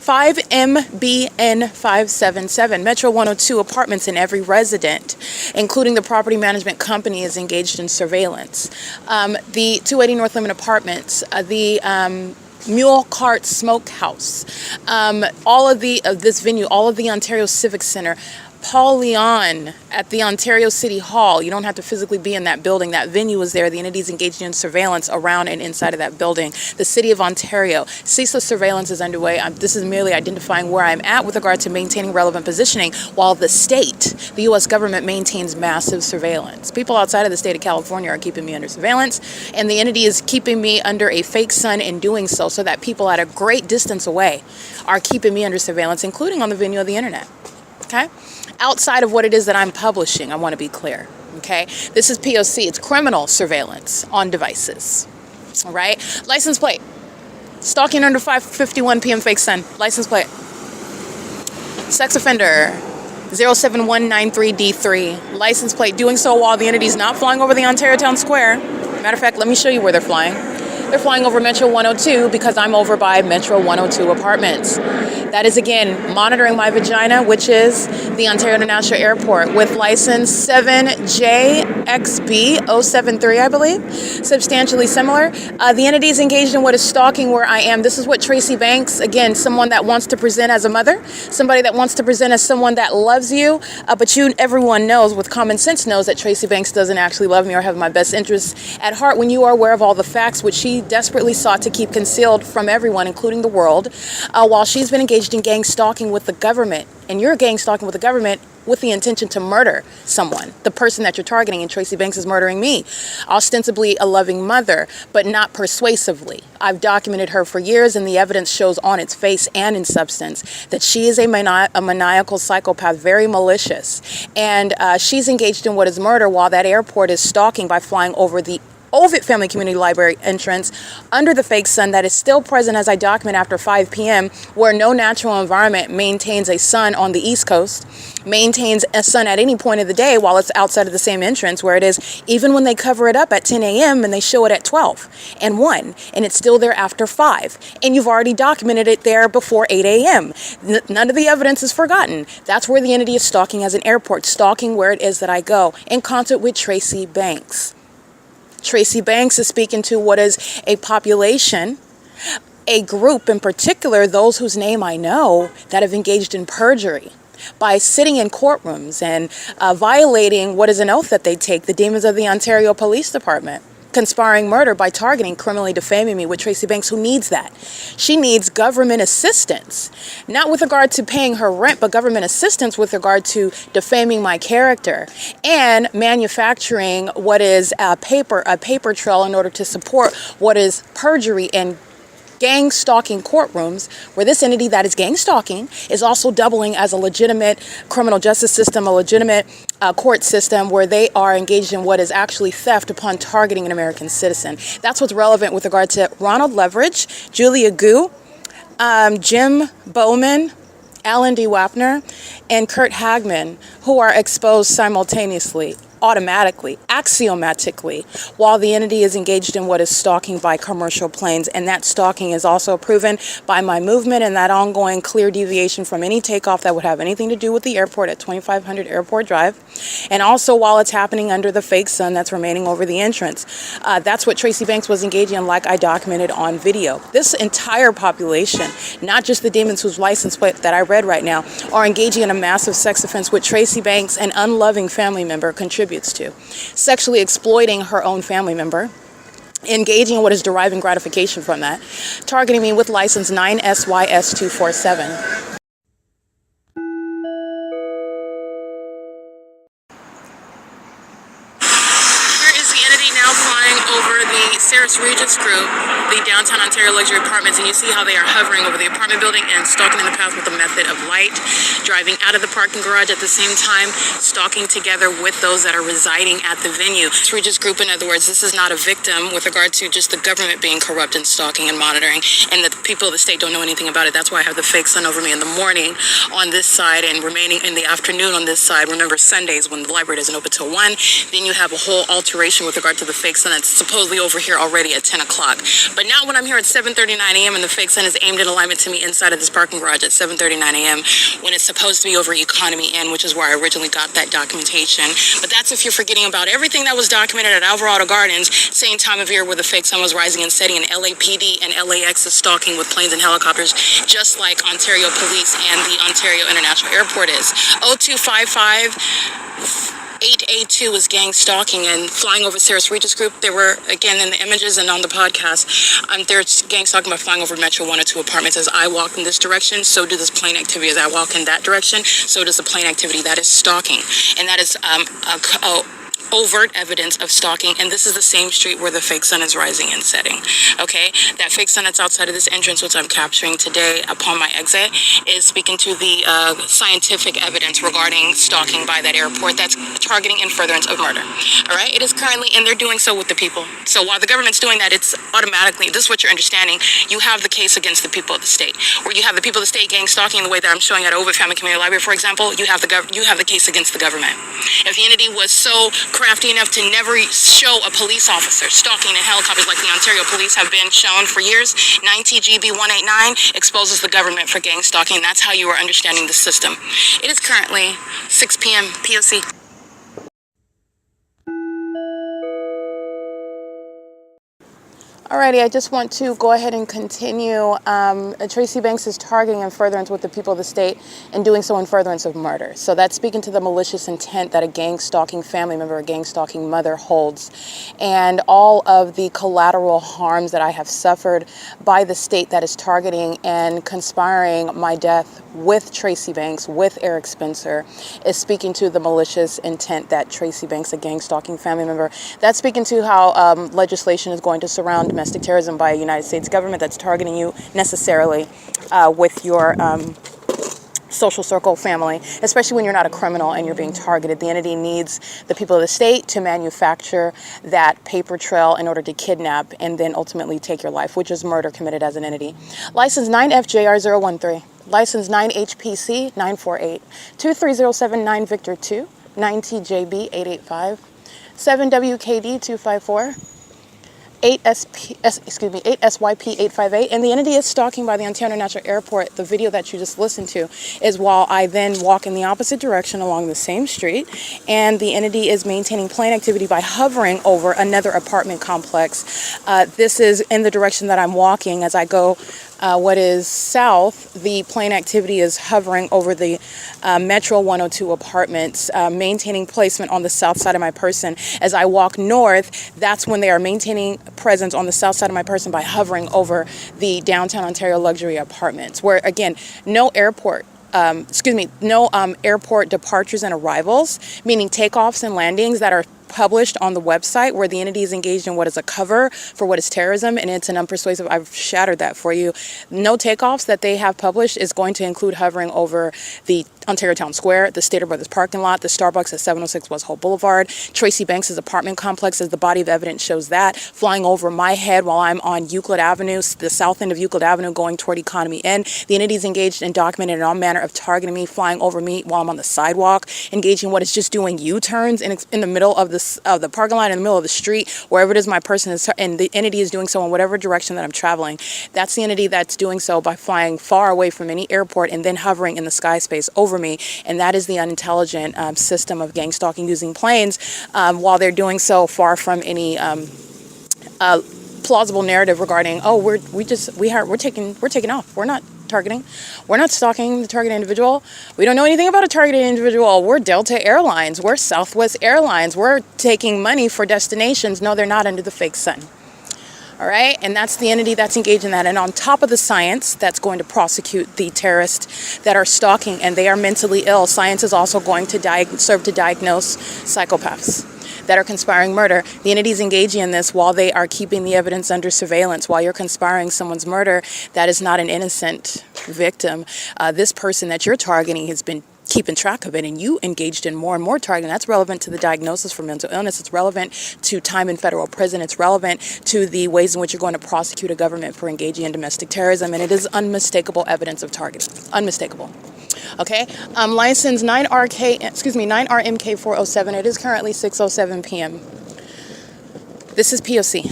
5MBN 577. Metro 102 apartments in every resident, including the property management company, is engaged in surveillance. The 280 North Lemon Apartments, the Mule Cart Smokehouse, all of this venue, all of the Ontario Civic Center, Paul Leon at the Ontario City Hall. You don't have to physically be in that building. That venue is there. The entities engaged in surveillance around and inside of that building. The City of Ontario, ceaseless surveillance is underway. This is merely identifying where I'm at with regard to maintaining relevant positioning, while the state, the U.S. government, maintains massive surveillance. People outside of the state of California are keeping me under surveillance, and the entity is keeping me under a fake sun in doing so that people at a great distance away are keeping me under surveillance, including on the venue of the internet. Okay? Outside of what it is that I'm publishing, I want to be clear, okay? This is P.O.C. It's criminal surveillance on devices, all right? License plate, stalking under 5:51 p.m. fake sun. License plate, sex offender, 07193D3. License plate, doing so while the entity is not flying over the Ontario Town Square. Matter of fact, let me show you where they're flying. They're flying over Metro 102 because I'm over by Metro 102 apartments. That is, again, monitoring my vagina, which is the Ontario International Airport, with license 7JXB073, I believe. Substantially similar. The entity is engaged in what is stalking where I am. This is what Tracy Banks, again, someone that wants to present as a mother, somebody that wants to present as someone that loves you, but everyone knows, with common sense knows, that Tracy Banks doesn't actually love me or have my best interests at heart when you are aware of all the facts which she desperately sought to keep concealed from everyone, including the world, while she's been engaged in gang stalking with the government. And you're gang stalking with the government with the intention to murder someone, the person that you're targeting, and Tracy Banks is murdering me. Ostensibly a loving mother, but not persuasively. I've documented her for years, and the evidence shows on its face and in substance that she is a maniacal psychopath, very malicious. And she's engaged in what is murder while that airport is stalking by flying over the OVITT Family Community Library entrance under the fake sun that is still present, as I document, after 5 p.m., where no natural environment maintains a sun on the East Coast, maintains a sun at any point of the day while it's outside of the same entrance where it is, even when they cover it up at 10 a.m. and they show it at 12 and 1, and it's still there after 5. And you've already documented it there before 8 a.m. None of the evidence is forgotten. That's where the entity is stalking as an airport, stalking where it is that I go, in concert with Tracy Banks. Tracy Banks is speaking to what is a population, a group in particular, those whose name I know, that have engaged in perjury by sitting in courtrooms and violating what is an oath that they take, the demons of the Ontario Police Department, conspiring murder by targeting, criminally defaming me with Tracy Banks, who needs that. She needs government assistance, not with regard to paying her rent, but government assistance with regard to defaming my character and manufacturing what is a paper trail in order to support what is perjury and gang stalking courtrooms, where this entity that is gang stalking is also doubling as a legitimate criminal justice system, a legitimate court system where they are engaged in what is actually theft upon targeting an American citizen. That's what's relevant with regard to Ronald Leverage, Julia Gu, Jim Bowman, Alan D. Wapner, and Kurt Hagman, who are exposed simultaneously. automatically, axiomatically, while the entity is engaged in what is stalking by commercial planes. And that stalking is also proven by my movement and that ongoing clear deviation from any takeoff that would have anything to do with the airport at 2500 Airport Drive. And also while it's happening under the fake sun that's remaining over the entrance. That's what Tracy Banks was engaging in, like I documented on video. This entire population, not just the demons whose license plate that I read right now, are engaging in a massive sex offense which Tracy Banks, an unloving family member, contributes to. Sexually exploiting her own family member, engaging in what is deriving gratification from that, targeting me with license 9SYS247. Sarah's Regis Group, the downtown Ontario luxury apartments, and you see how they are hovering over the apartment building and stalking in the path with the method of light, driving out of the parking garage at the same time, stalking together with those that are residing at the venue. Regis Group, in other words, this is not a victim with regard to just the government being corrupt and stalking and monitoring, and the people of the state don't know anything about it. That's why I have the fake sun over me in the morning on this side and remaining in the afternoon on this side. Remember, Sundays when the library doesn't open till 1, then you have a whole alteration with regard to the fake sun that's supposedly over here already at 10 o'clock. But now when I'm here at 7:39 a.m. and the fake sun is aimed in alignment to me inside of this parking garage at 7:39 a.m. when it's supposed to be over Economy Inn, which is where I originally got that documentation. But that's if you're forgetting about everything that was documented at Alvarado Gardens, same time of year where the fake sun was rising and setting, and LAPD and LAX is stalking with planes and helicopters, just like Ontario Police and the Ontario International Airport is. 0255 8A2 was gang stalking and flying over Sarah's Regis Group. There were, again, in the images and on the podcast, there's gang stalking by flying over Metro 102 apartments. As I walk in this direction, so do this plane activity. As I walk in that direction, so does the plane activity. That is stalking. And that is overt evidence of stalking, and this is the same street where the fake sun is rising and setting. Okay, that fake sun that's outside of this entrance, which I'm capturing today upon my exit, is speaking to the scientific evidence regarding stalking by that airport that's targeting in furtherance of murder. All right, it is currently, and they're doing so with the people. So while the government's doing that, it's automatically, this is what you're understanding, you have the case against the people of the state. Where you have the people of the state gang stalking the way that I'm showing at OVITT Family Community Library, for example, you have the case against the government. If the entity was so crafty enough to never show a police officer stalking in helicopters like the Ontario Police have been shown for years, 9TGB 189 exposes the government for gang stalking. That's how you are understanding the system. It is currently 6 p.m. P.O.C. Alrighty, I just want to go ahead and continue. Tracy Banks is targeting in furtherance with the people of the state and doing so in furtherance of murder. So that's speaking to the malicious intent that a gang stalking family member, a gang stalking mother holds, and all of the collateral harms that I have suffered by the state that is targeting and conspiring my death with Tracy Banks, with Eric Spencer, is speaking to the malicious intent that Tracy Banks, a gang stalking family member, that's speaking to how legislation is going to surround domestic terrorism by a United States government that's targeting you necessarily with your social circle family, especially when you're not a criminal and you're being targeted. The entity needs the people of the state to manufacture that paper trail in order to kidnap and then ultimately take your life, which is murder committed as an entity. License 9FJR013. License 9HPC 948. 23079 Victor 2. 9TJB 885. 7WKD 254. 8SYP 858, and the entity is stalking by the Ontario International Airport. The video that you just listened to is while I then walk in the opposite direction along the same street, and the entity is maintaining plane activity by hovering over another apartment complex. This is in the direction that I'm walking as I go what is south. The plane activity is hovering over the Metro 102 apartments, maintaining placement on the south side of my person. As I walk north, that's when they are maintaining presence on the south side of my person by hovering over the downtown Ontario luxury apartments, where again, no airport departures and arrivals, meaning takeoffs and landings that are published on the website, where the entity is engaged in what is a cover for what is terrorism, and it's an unpersuasive. I've shattered that for you. No takeoffs that they have published is going to include hovering over the Ontario Town Square, the Stater Brothers parking lot, the Starbucks at 706 West Hope Boulevard, Tracy Banks' apartment complex, as the body of evidence shows that, flying over my head while I'm on Euclid Avenue, the south end of Euclid Avenue, going toward Economy Inn. The entities engaged and documented in all manner of targeting me, flying over me while I'm on the sidewalk, engaging what is just doing U-turns in the middle of the parking lot, in the middle of the street, wherever it is my person is, and the entity is doing so in whatever direction that I'm traveling. That's the entity that's doing so by flying far away from any airport and then hovering in the sky space over me, and that is the unintelligent system of gang stalking using planes while they're doing so far from any plausible narrative regarding, oh, we're taking off. We're not targeting. We're not stalking the targeted individual. We don't know anything about a targeted individual. We're Delta Airlines. We're Southwest Airlines. We're taking money for destinations. No, they're not, under the fake sun. All right, and that's the entity that's engaged in that. And on top of the science that's going to prosecute the terrorists that are stalking and they are mentally ill, science is also going to serve to diagnose psychopaths that are conspiring murder. The entities engaging in this while they are keeping the evidence under surveillance. While you're conspiring someone's murder, that is not an innocent victim. This person that you're targeting has been keeping track of it, and you engaged in more and more targeting. That's relevant to the diagnosis for mental illness. It's relevant to time in federal prison. It's relevant to the ways in which you're going to prosecute a government for engaging in domestic terrorism, and it is unmistakable evidence of targeting. Unmistakable. Okay, license 9RMK407. It is currently 6:07 p.m. This is P.O.C.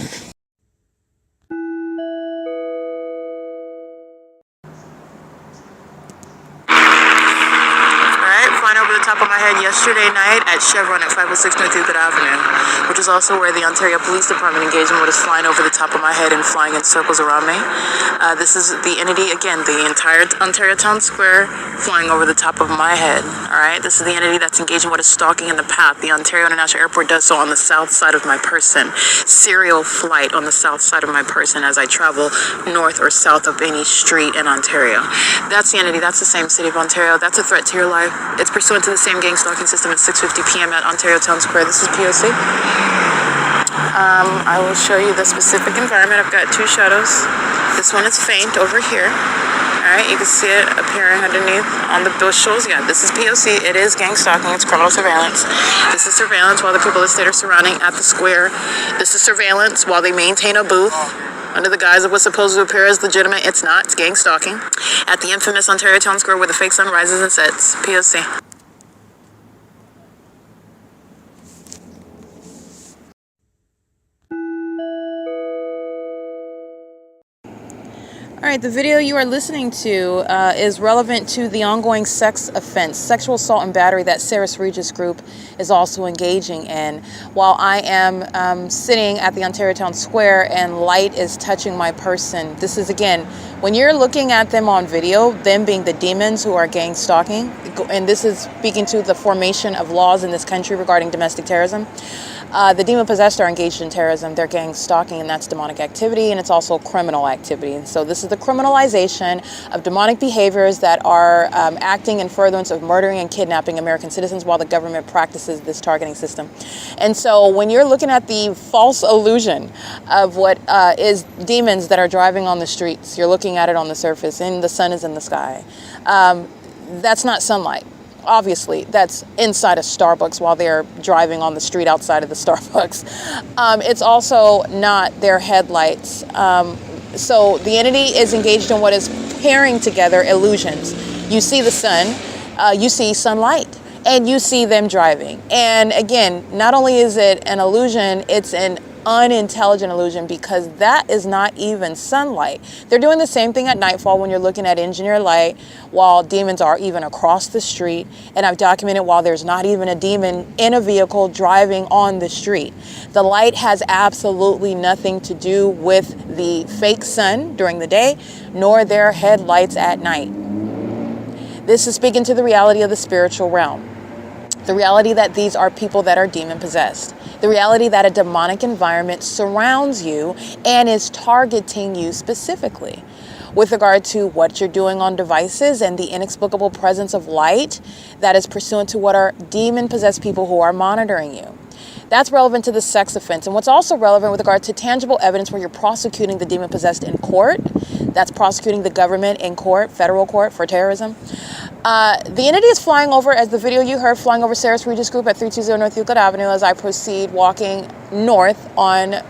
Over the top of my head yesterday night at Chevron at 506 North Euclid Avenue, which is also where the Ontario Police Department engaged in what is flying over the top of my head and flying in circles around me. This is the entity, again, the entire Ontario Town Square flying over the top of my head. All right, this is the entity that's engaged in what is stalking in the path. The Ontario International Airport does so on the south side of my person. Serial flight on the south side of my person as I travel north or south of any street in Ontario. That's the entity. That's the same city of Ontario. That's a threat to your life. It's pursuant to the same gang stalking system at 6:50 p.m. at Ontario Town Square. This is P.O.C. I will show you the specific environment. I've got two shadows. This one is faint over here. All right, you can see it appearing underneath on the bushels. Yeah, this is P.O.C. It is gang stalking. It's criminal surveillance. This is surveillance while the people of the state are surrounding at the square. This is surveillance while they maintain a booth under the guise of what's supposed to appear as legitimate. It's not. It's gang stalking at the infamous Ontario Town Square where the fake sun rises and sets. P.O.C. All right, the video you are listening to is relevant to the ongoing sex offense, sexual assault and battery that Sarah's Regis group is also engaging in. While I am sitting at the Ontario Town Square and light is touching my person, this is, again, when you're looking at them on video, them being the demons who are gang stalking, and this is speaking to the formation of laws in this country regarding domestic terrorism. The demon-possessed are engaged in terrorism. They're gang stalking, and that's demonic activity, and it's also criminal activity. And so this is the criminalization of demonic behaviors that are acting in furtherance of murdering and kidnapping American citizens while the government practices this targeting system. And so when you're looking at the false illusion of what is demons that are driving on the streets, you're looking at it on the surface, and the sun is in the sky. That's not sunlight. Obviously, that's inside a Starbucks while they're driving on the street outside of the Starbucks. It's also not their headlights. So the entity is engaged in what is pairing together illusions. You see the sun, you see sunlight, and you see them driving. And again, not only is it an illusion, it's an unintelligent illusion, because that is not even sunlight. They're doing the same thing at nightfall when you're looking at engineer light while demons are even across the street. And I've documented while there's not even a demon in a vehicle driving on the street. The light has absolutely nothing to do with the fake sun during the day, nor their headlights at night. This is speaking to the reality of the spiritual realm. The reality that these are people that are demon possessed. The reality that a demonic environment surrounds you and is targeting you specifically with regard to what you're doing on devices and the inexplicable presence of light that is pursuant to what are demon possessed people who are monitoring you. That's relevant to the sex offense. And what's also relevant with regard to tangible evidence where you're prosecuting the demon possessed in court, that's prosecuting the government in court, federal court for terrorism. The entity is flying over, as the video you heard, flying over CEASELESS Regis Group at 320 North Euclid Avenue as I proceed walking north on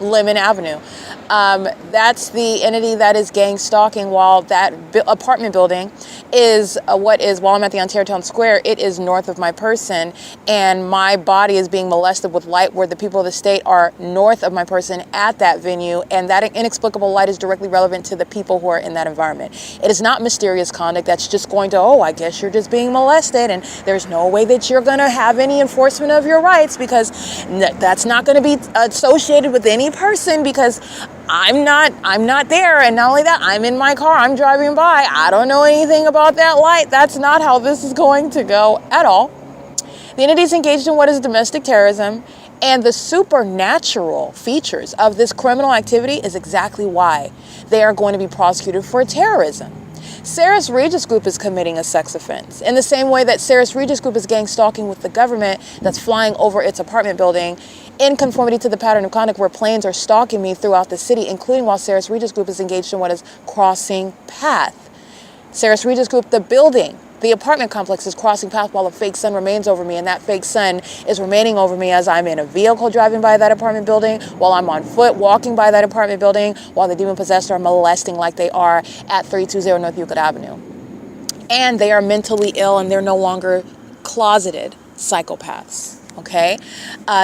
Lemon Avenue. That's the entity that is gang stalking, while that apartment building is while I'm at the Ontario Town Square, it is north of my person, and my body is being molested with light where the people of the state are north of my person at that venue, and that inexplicable light is directly relevant to the people who are in that environment. It is not mysterious conduct that's just going to, oh, I guess you're just being molested, and there's no way that you're going to have any enforcement of your rights, because that's not going to be associated with any person, because I'm not there. And not only that, I'm in my car, I'm driving by, I don't know anything about that light. That's not how this is going to go at all. The entity is engaged in what is domestic terrorism, and the supernatural features of this criminal activity is exactly why they are going to be prosecuted for terrorism. CEASELESS Regis Group is committing a sex offense in the same way that CEASELESS Regis Group is gang stalking with the government that's flying over its apartment building in conformity to the pattern of conduct where planes are stalking me throughout the city, including while CEASELESS Regis Group is engaged in what is crossing path. CEASELESS Regis Group, the building, the apartment complex is crossing path while a fake sun remains over me, and that fake sun is remaining over me as I'm in a vehicle driving by that apartment building, while I'm on foot walking by that apartment building, while the demon-possessed are molesting like they are at 320 North Euclid Avenue. And they are mentally ill, and they're no longer closeted psychopaths. Okay,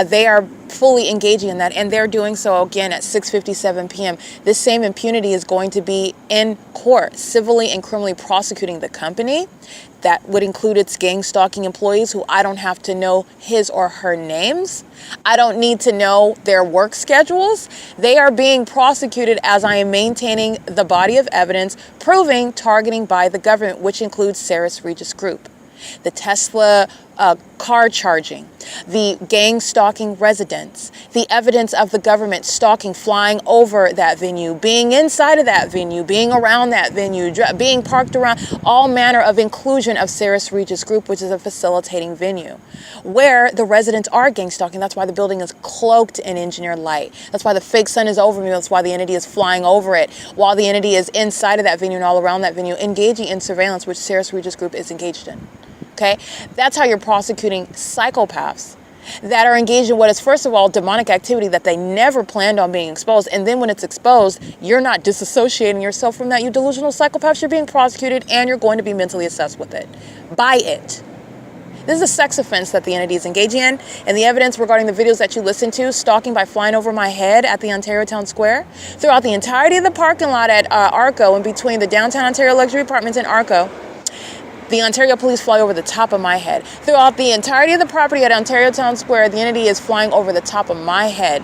they are fully engaging in that, and they're doing so again at 6:57 p.m. This same impunity is going to be in court, civilly and criminally prosecuting the company. That would include its gang stalking employees, who I don't have to know his or her names. I don't need to know their work schedules. They are being prosecuted as I am maintaining the body of evidence proving targeting by the government, which includes CEASELESS Regis Group. The Tesla car charging, the gang stalking residents, the evidence of the government stalking, flying over that venue, being inside of that venue, being around that venue, being parked around, all manner of inclusion of CEASELESS Regis Group, which is a facilitating venue, where the residents are gang stalking. That's why the building is cloaked in engineered light. That's why the fake sun is over me. That's why the entity is flying over it, while the entity is inside of that venue and all around that venue, engaging in surveillance, which CEASELESS Regis Group is engaged in. Okay, that's how you're prosecuting psychopaths that are engaged in what is, first of all, demonic activity that they never planned on being exposed. And then when it's exposed, you're not disassociating yourself from that. You delusional psychopaths, you're being prosecuted, and you're going to be mentally assessed with it. By it. This is a sex offense that the entity is engaging in, and the evidence regarding the videos that you listen to, stalking by flying over my head at the Ontario Town Square, throughout the entirety of the parking lot at ARCO, and between the downtown Ontario luxury apartments and ARCO, the Ontario police fly over the top of my head. Throughout the entirety of the property at Ontario Town Square, the entity is flying over the top of my head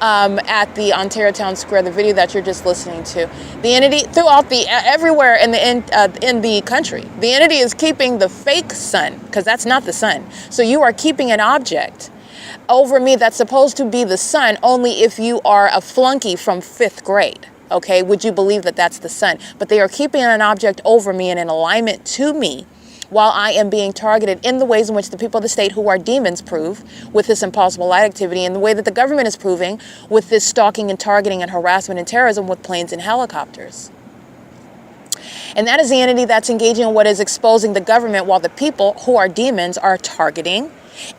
at the Ontario Town Square, the video that you're just listening to. The entity, throughout the, everywhere in the country, the entity is keeping the fake sun, because that's not the sun. So you are keeping an object over me that's supposed to be the sun only if you are a flunky from 5th grade. Okay, would you believe that that's the sun? But they are keeping an object over me and in alignment to me while I am being targeted in the ways in which the people of the state who are demons prove with this impossible light activity, and the way that the government is proving with this stalking and targeting and harassment and terrorism with planes and helicopters. And that is the entity that's engaging in what is exposing the government, while the people who are demons are targeting.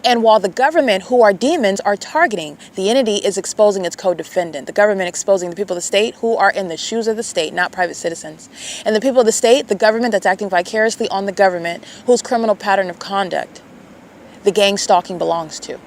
And while the government, who are demons, are targeting, the entity is exposing its co-defendant. The government exposing the people of the state who are in the shoes of the state, not private citizens. And the people of the state, the government that's acting vicariously on the government, whose criminal pattern of conduct the gang stalking belongs to.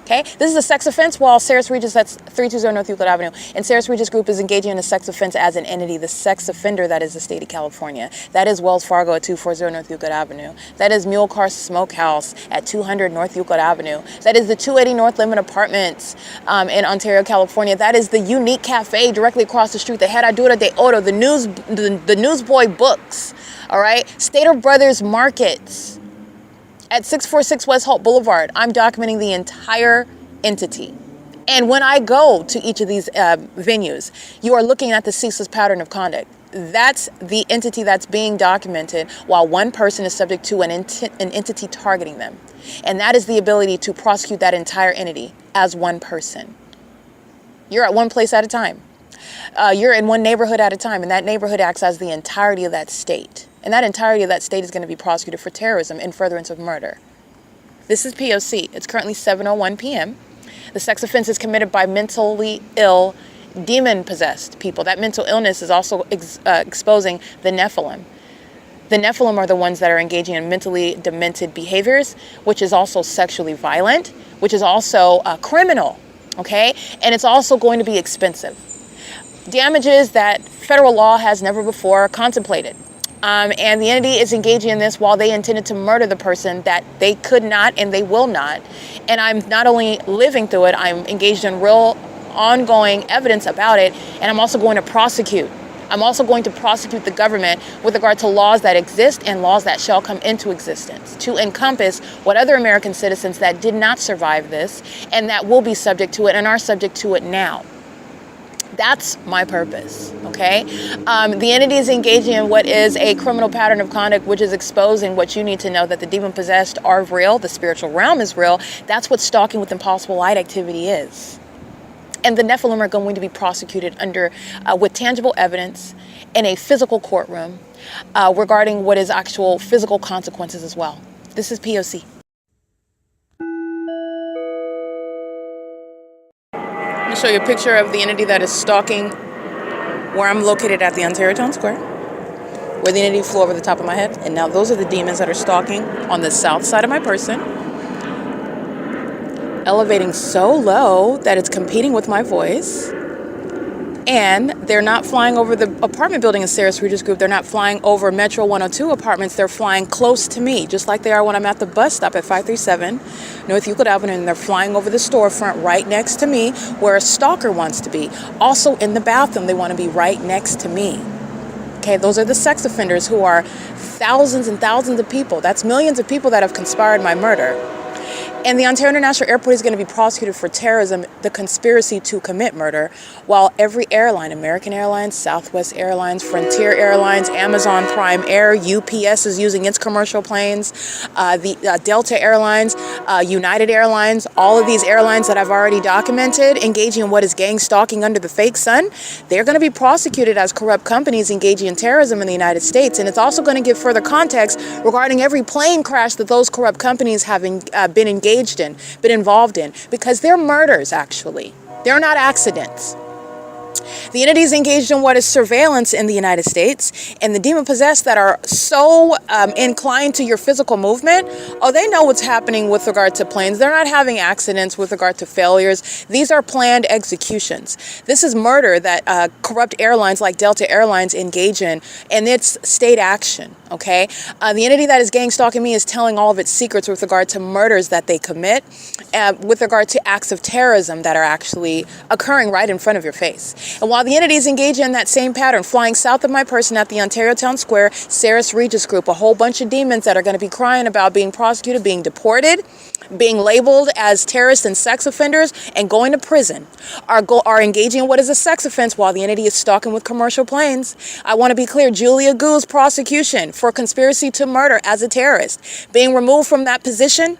Okay, this is a sex offense, while CEASELESS Regis, that's 320 North Euclid Avenue, and CEASELESS Regis Group is engaging in a sex offense as an entity. The sex offender, that is the state of California. That is Wells Fargo at 240 North Euclid Avenue. That is Mule Car Smokehouse at 200 North Euclid Avenue. That is the 280 North Lemon Apartments in Ontario, California. That is the Unique Cafe directly across the street. The Herradura de Oro, the Newsboy Books, all right? Stater Brothers Markets at 646 West Holt Boulevard. I'm documenting the entire entity. And when I go to each of these venues, you are looking at the ceaseless pattern of conduct. That's the entity that's being documented, while one person is subject to an entity targeting them. And that is the ability to prosecute that entire entity as one person. You're at one place at a time. You're in one neighborhood at a time, and that neighborhood acts as the entirety of that state. And that entirety of that state is going to be prosecuted for terrorism in furtherance of murder. This is P.O.C. It's currently 7:01 p.m. The sex offense is committed by mentally ill, demon-possessed people. That mental illness is also exposing the Nephilim. The Nephilim are the ones that are engaging in mentally demented behaviors, which is also sexually violent, which is also criminal, okay? And it's also going to be expensive. Damages that federal law has never before contemplated. And the entity is engaging in this while they intended to murder the person that they could not and they will not. And I'm not only living through it, I'm engaged in real ongoing evidence about it, and I'm also going to prosecute. I'm also going to prosecute the government with regard to laws that exist and laws that shall come into existence to encompass what other American citizens that did not survive this and that will be subject to it and are subject to it now. That's my purpose, okay? The entity is engaging in what is a criminal pattern of conduct, which is exposing what you need to know, that the demon-possessed are real, the spiritual realm is real. That's what stalking with impossible light activity is. And the Nephilim are going to be prosecuted under with tangible evidence in a physical courtroom regarding what is actual physical consequences as well. This is P.O.C. I'm going to show you a picture of the entity that is stalking where I'm located at the Ontario Town Square, where the entity flew over the top of my head. And now those are the demons that are stalking on the south side of my person, elevating so low that it's competing with my voice. And they're not flying over the apartment building in Sarah's Regis Group. They're not flying over Metro 102 apartments. They're flying close to me, just like they are when I'm at the bus stop at 537 North Euclid Avenue. And they're flying over the storefront right next to me, where a stalker wants to be. Also in the bathroom, they want to be right next to me. Okay, those are the sex offenders, who are thousands and thousands of people. That's millions of people that have conspired my murder. And the Ontario International Airport is going to be prosecuted for terrorism, the conspiracy to commit murder, while every airline, American Airlines, Southwest Airlines, Frontier Airlines, Amazon Prime Air, UPS is using its commercial planes, the Delta Airlines, United Airlines, all of these airlines that I've already documented engaging in what is gang stalking under the fake sun, they're going to be prosecuted as corrupt companies engaging in terrorism in the United States. And it's also going to give further context regarding every plane crash that those corrupt companies have been engaged in, been involved in, because they're murders, actually. They're not accidents. The entities engaged in what is surveillance in the United States, and the demon-possessed that are so inclined to your physical movement, they know what's happening with regard to planes. They're not having accidents with regard to failures. These are planned executions. This is murder that corrupt airlines like Delta Airlines engage in, and it's state action, okay? The entity that is gang stalking me is telling all of its secrets with regard to murders that they commit, with regard to acts of terrorism that are actually occurring right in front of your face. And while the entity is engaging in that same pattern, flying south of my person at the Ontario Town Square, Sarah's Regis Group, a whole bunch of demons that are going to be crying about being prosecuted, being deported, being labeled as terrorists and sex offenders, and going to prison, are engaging in what is a sex offense while the entity is stalking with commercial planes. I want to be clear, Julia Gu's prosecution for conspiracy to murder as a terrorist, being removed from that position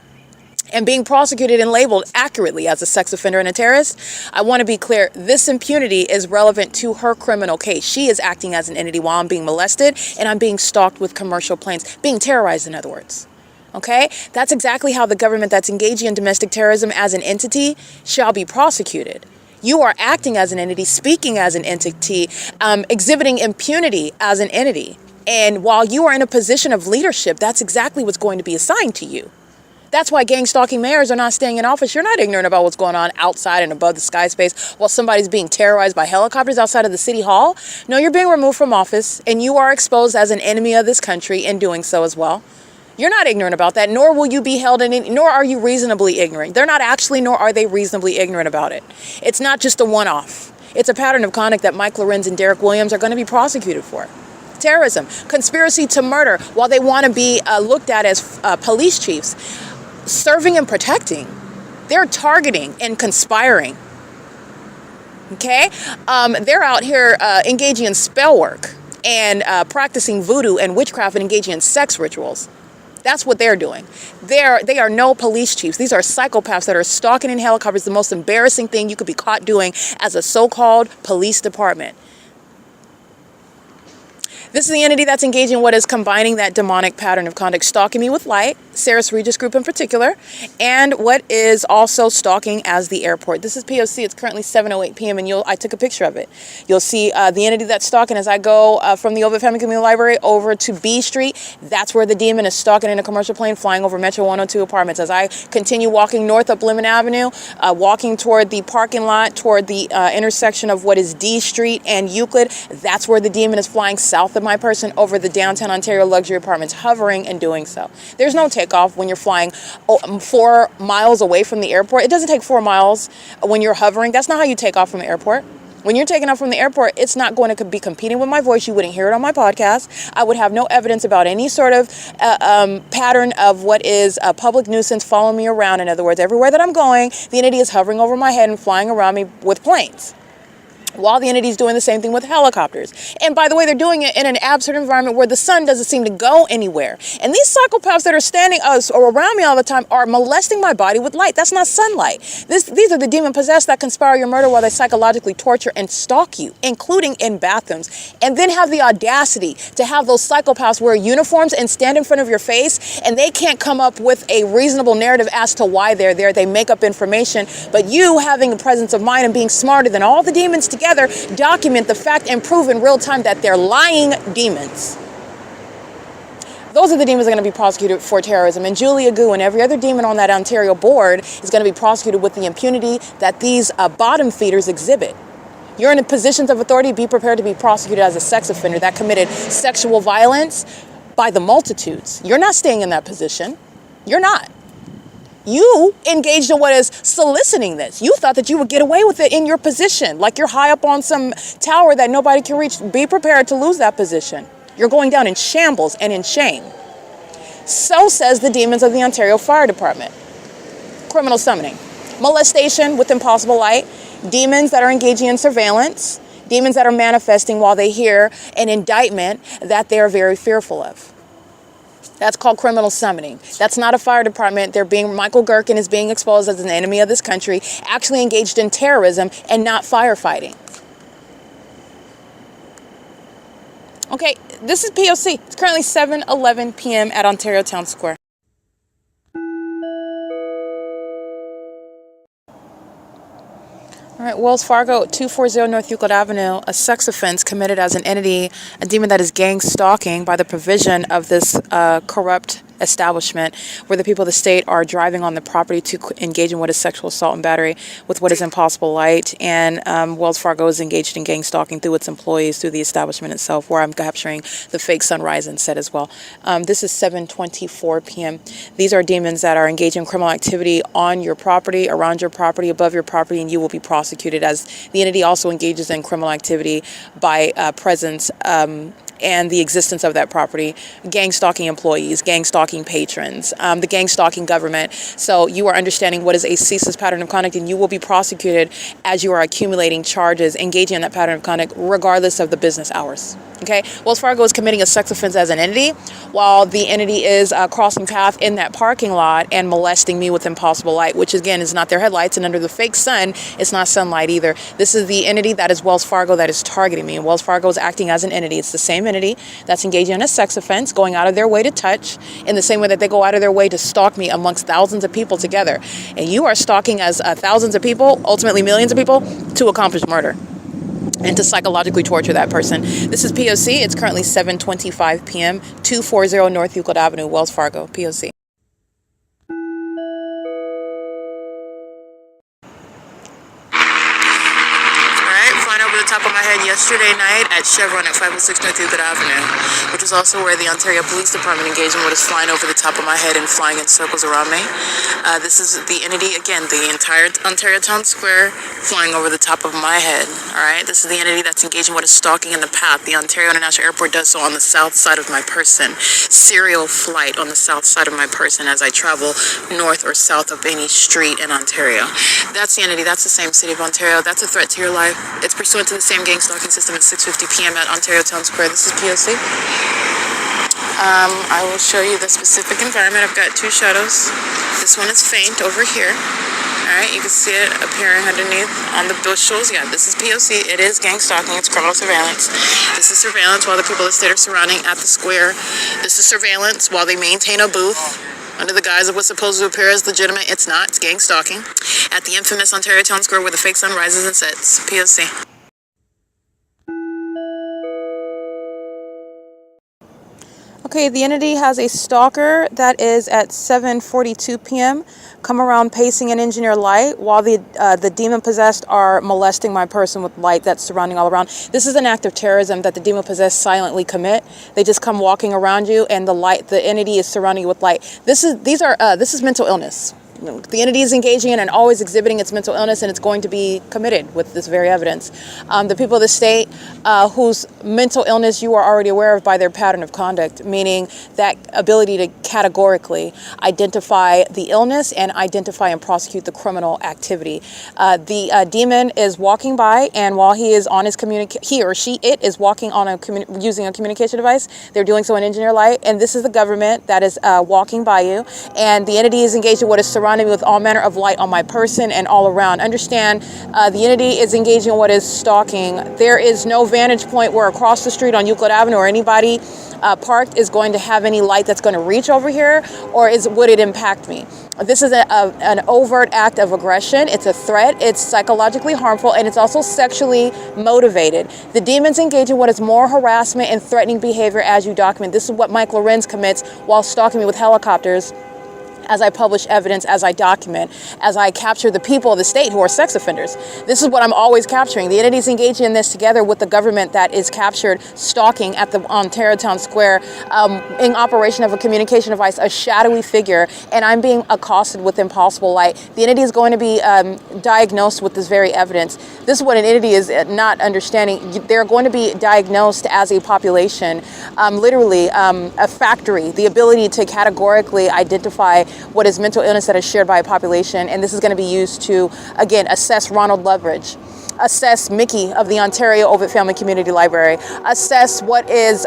and being prosecuted and labeled accurately as a sex offender and a terrorist. I want to be clear, this impunity is relevant to her criminal case. She is acting as an entity while I'm being molested and I'm being stalked with commercial planes, being terrorized, in other words. Okay? That's exactly how the government that's engaging in domestic terrorism as an entity shall be prosecuted. You are acting as an entity, speaking as an entity, exhibiting impunity as an entity. And while you are in a position of leadership, that's exactly what's going to be assigned to you. That's why gang stalking mayors are not staying in office. You're not ignorant about what's going on outside and above the sky space while somebody's being terrorized by helicopters outside of the city hall. No, you're being removed from office and you are exposed as an enemy of this country in doing so as well. You're not ignorant about that, nor will you be held in, nor are you reasonably ignorant. They're not actually, nor are they reasonably ignorant about it. It's not just a one-off. It's a pattern of conduct that Mike Lorenz and Derek Williams are going to be prosecuted for. Terrorism, conspiracy to murder, while they want to be looked at as police chiefs. Serving and protecting. They're targeting and conspiring. Okay? They're out here engaging in spell work and practicing voodoo and witchcraft and engaging in sex rituals. That's what they're doing. They are no police chiefs. These are psychopaths that are stalking in helicopters, the most embarrassing thing you could be caught doing as a so-called police department. This is the entity that's engaging what is combining that demonic pattern of conduct, stalking me with light, Sarah's Regis Group in particular, and what is also stalking as the airport. This is P.O.C. It's currently 7:08 p.m. and I took a picture of it. You'll see the entity that's stalking as I go from the OVITT Family Community Library over to B Street. That's where the demon is stalking in a commercial plane flying over Metro 102 apartments. As I continue walking north up Lemon Avenue, walking toward the parking lot, toward the intersection of what is D Street and Euclid, that's where the demon is flying south of my person over the downtown Ontario luxury apartments, hovering and doing so. There's no takeoff when you're flying 4 miles away from the airport. It doesn't take 4 miles when you're hovering. That's not how you take off from the airport. When you're taking off from the airport, it's not going to be competing with my voice. You wouldn't hear it on my podcast. I would have no evidence about any sort of pattern of what is a public nuisance following me around. In other words, everywhere that I'm going, the entity is hovering over my head and flying around me with planes, while the entity is doing the same thing with helicopters. And by the way, they're doing it in an absurd environment where the sun doesn't seem to go anywhere. And these psychopaths that are standing or around me all the time are molesting my body with light. That's not sunlight. These are the demon-possessed that conspire your murder while they psychologically torture and stalk you, including in bathrooms, and then have the audacity to have those psychopaths wear uniforms and stand in front of your face, and they can't come up with a reasonable narrative as to why they're there. They make up information, but you, having the presence of mind and being smarter than all the demons together, document the fact and prove in real time that they're lying demons. Those are the demons that are going to be prosecuted for terrorism. And Julia Gu and every other demon on that Ontario board is going to be prosecuted with the impunity that these bottom feeders exhibit. You're in positions of authority. Be prepared to be prosecuted as a sex offender that committed sexual violence by the multitudes. You're not staying in that position. You're not. You engaged in what is soliciting this. You thought that you would get away with it in your position, like you're high up on some tower that nobody can reach. Be prepared to lose that position. You're going down in shambles and in shame. So says the demons of the Ontario Fire Department. Criminal summoning. Molestation with impossible light. Demons that are engaging in surveillance. Demons that are manifesting while they hear an indictment that they are very fearful of. That's called criminal summoning. That's not a fire department. Michael GERKEN is being exposed as an enemy of this country, actually engaged in terrorism and not firefighting. Okay, this is P.O.C. It's currently 7:11 p.m. at Ontario Town Square. All right, Wells Fargo, 240 North Euclid Avenue, a sex offense committed as an entity, a demon that is gang stalking by the provision of this corrupt establishment where the people of the state are driving on the property to engage in what is sexual assault and battery with what is impossible light. And Wells Fargo is engaged in gang stalking through its employees, through the establishment itself, where I'm capturing the fake sunrise and set as well. This is 7:24 p.m. These are demons that are engaged in criminal activity on your property, around your property, above your property, and you will be prosecuted, as the entity also engages in criminal activity by presence and the existence of that property, gang stalking employees, gang stalking patrons, the gang stalking government. So you are understanding what is a ceaseless pattern of conduct, and you will be prosecuted as you are accumulating charges, engaging in that pattern of conduct, regardless of the business hours. Okay, Wells Fargo is committing a sex offense as an entity, while the entity is crossing path in that parking lot and molesting me with impossible light, which again is not their headlights, and under the fake sun, it's not sunlight either. This is the entity that is Wells Fargo that is targeting me, and Wells Fargo is acting as an entity. It's the same entity that's engaging in a sex offense, going out of their way to touch, in the same way that they go out of their way to stalk me amongst thousands of people together. And you are stalking as thousands of people, ultimately millions of people, to accomplish murder and to psychologically torture that person. This is P.O.C. It's currently 7:25 p.m., 240 North Euclid Avenue, Wells Fargo, P.O.C. Top of my head yesterday night at CHEVRON at 506 North Euclid Avenue, which is also where the Ontario Police Department engaged in what is flying over the top of my head and flying in circles around me. This is the entity, again, the entire Ontario Town Square flying over the top of my head. All right, this is the entity that's engaged in what is stalking in the path. The Ontario International Airport does so on the south side of my person. Serial flight on the south side of my person as I travel north or south of any street in Ontario. That's the entity. That's the same city of Ontario. That's a threat to your life. It's pursuant to the same gang stalking system at 6:50 p.m. at Ontario Town Square. This is P.O.C. I will show you the specific environment. I've got two shadows. This one is faint over here. All Alright, you can see it appearing underneath on the bushels. Yeah, this is P.O.C. It is gang stalking. It's criminal surveillance. This is surveillance while the people of the state are surrounding at the square. This is surveillance while they maintain a booth under the guise of what's supposed to appear as legitimate. It's not. It's gang stalking. At the infamous Ontario Town Square where the fake sun rises and sets. P.O.C. Okay, the entity has a stalker that is at 7:42 p.m. come around pacing an engineer light while the demon-possessed are molesting my person with light that's surrounding all around. This is an act of terrorism that the demon-possessed silently commit. They just come walking around you, and the entity is surrounding you with light. This is mental illness. The entity is engaging in and always exhibiting its mental illness, and it's going to be committed with this very evidence. The people of the state whose mental illness you are already aware of by their pattern of conduct, meaning that ability to categorically identify the illness and identify and prosecute the criminal activity. The demon is walking by, and while he is on his it is walking on using a communication device. They're doing so in engineer light, and this is the government that is walking by you, and the entity is engaged in what is surrounding me with all manner of light on my person and all around. Understand, the entity is engaging in what is stalking. There is no vantage point where across the street on Euclid Avenue or anybody parked is going to have any light that's going to reach over here, or would it impact me? This is an overt act of aggression. It's a threat. It's psychologically harmful, and it's also sexually motivated. The demons engage in what is more harassment and threatening behavior as you document. This is what Mike LORENZ commits while stalking me with helicopters, as I publish evidence, as I document, as I capture the people of the state who are sex offenders. This is what I'm always capturing. The entities engaging in this together with the government that is captured stalking at the Ontario Town Square in operation of a communication device, a shadowy figure, and I'm being accosted with impossible light. The entity is going to be diagnosed with this very evidence. This is what an entity is not understanding. They're going to be diagnosed as a population, literally a factory, the ability to categorically identify what is mental illness that is shared by a population, and this is going to be used to, again, assess Ronald Leverage, assess Mickey of the Ontario OVITT Family Community Library, assess what is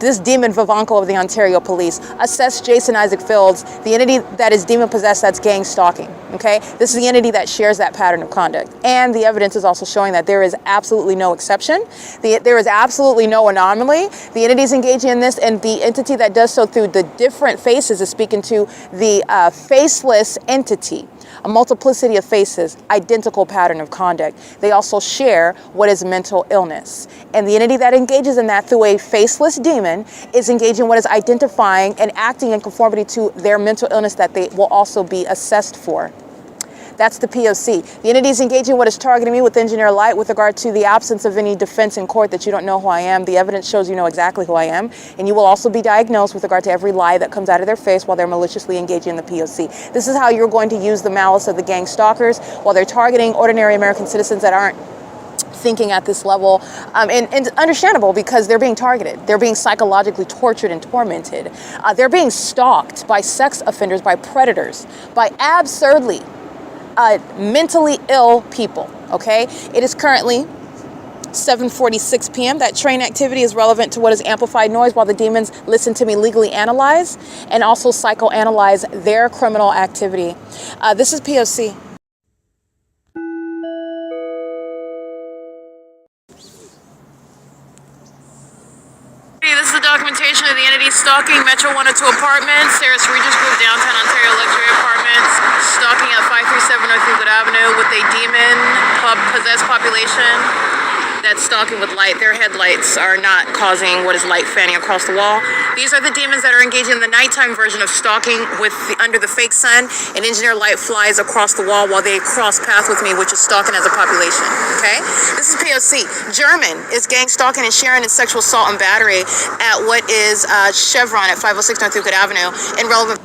this demon Vivanco of the Ontario Police, assess Jason Isaac Fields, the entity that is demon-possessed that's gang stalking, okay? This is the entity that shares that pattern of conduct. And the evidence is also showing that there is absolutely no exception. There is absolutely no anomaly. The entity is engaging in this, and the entity that does so through the different faces is speaking to the faceless entity. A multiplicity of faces, identical pattern of conduct. They also share what is mental illness. And the entity that engages in that through a faceless demon is engaging what is identifying and acting in conformity to their mental illness that they will also be assessed for. That's the P.O.C. The entity is engaging what is targeting me with engineer light with regard to the absence of any defense in court that you don't know who I am. The evidence shows you know exactly who I am, and you will also be diagnosed with regard to every lie that comes out of their face while they're maliciously engaging in the P.O.C. This is how you're going to use the malice of the gang stalkers while they're targeting ordinary American citizens that aren't thinking at this level, and understandable because they're being targeted. They're being psychologically tortured and tormented. They're being stalked by sex offenders, by predators, by absurdly mentally ill people, okay? It is currently 7:46 p.m. That train activity is relevant to what is amplified noise while the demons listen to me legally analyze and also psychoanalyze their criminal activity. This is P.O.C. This is the documentation of the entity stalking Metro 102 Apartments, Sarah's Regis Group, Downtown Ontario Luxury Apartments, stalking at 537 North Euclid Avenue with a demon-possessed population that's stalking with light. Their headlights are not causing what is light fanning across the wall. These are the demons that are engaging in the nighttime version of stalking under the fake sun, and engineer light flies across the wall while they cross path with me, which is stalking as a population, okay? This is P.O.C. German is gang stalking and sharing in sexual assault and battery at what is CHEVRON at 506 North Euclid Avenue in relevant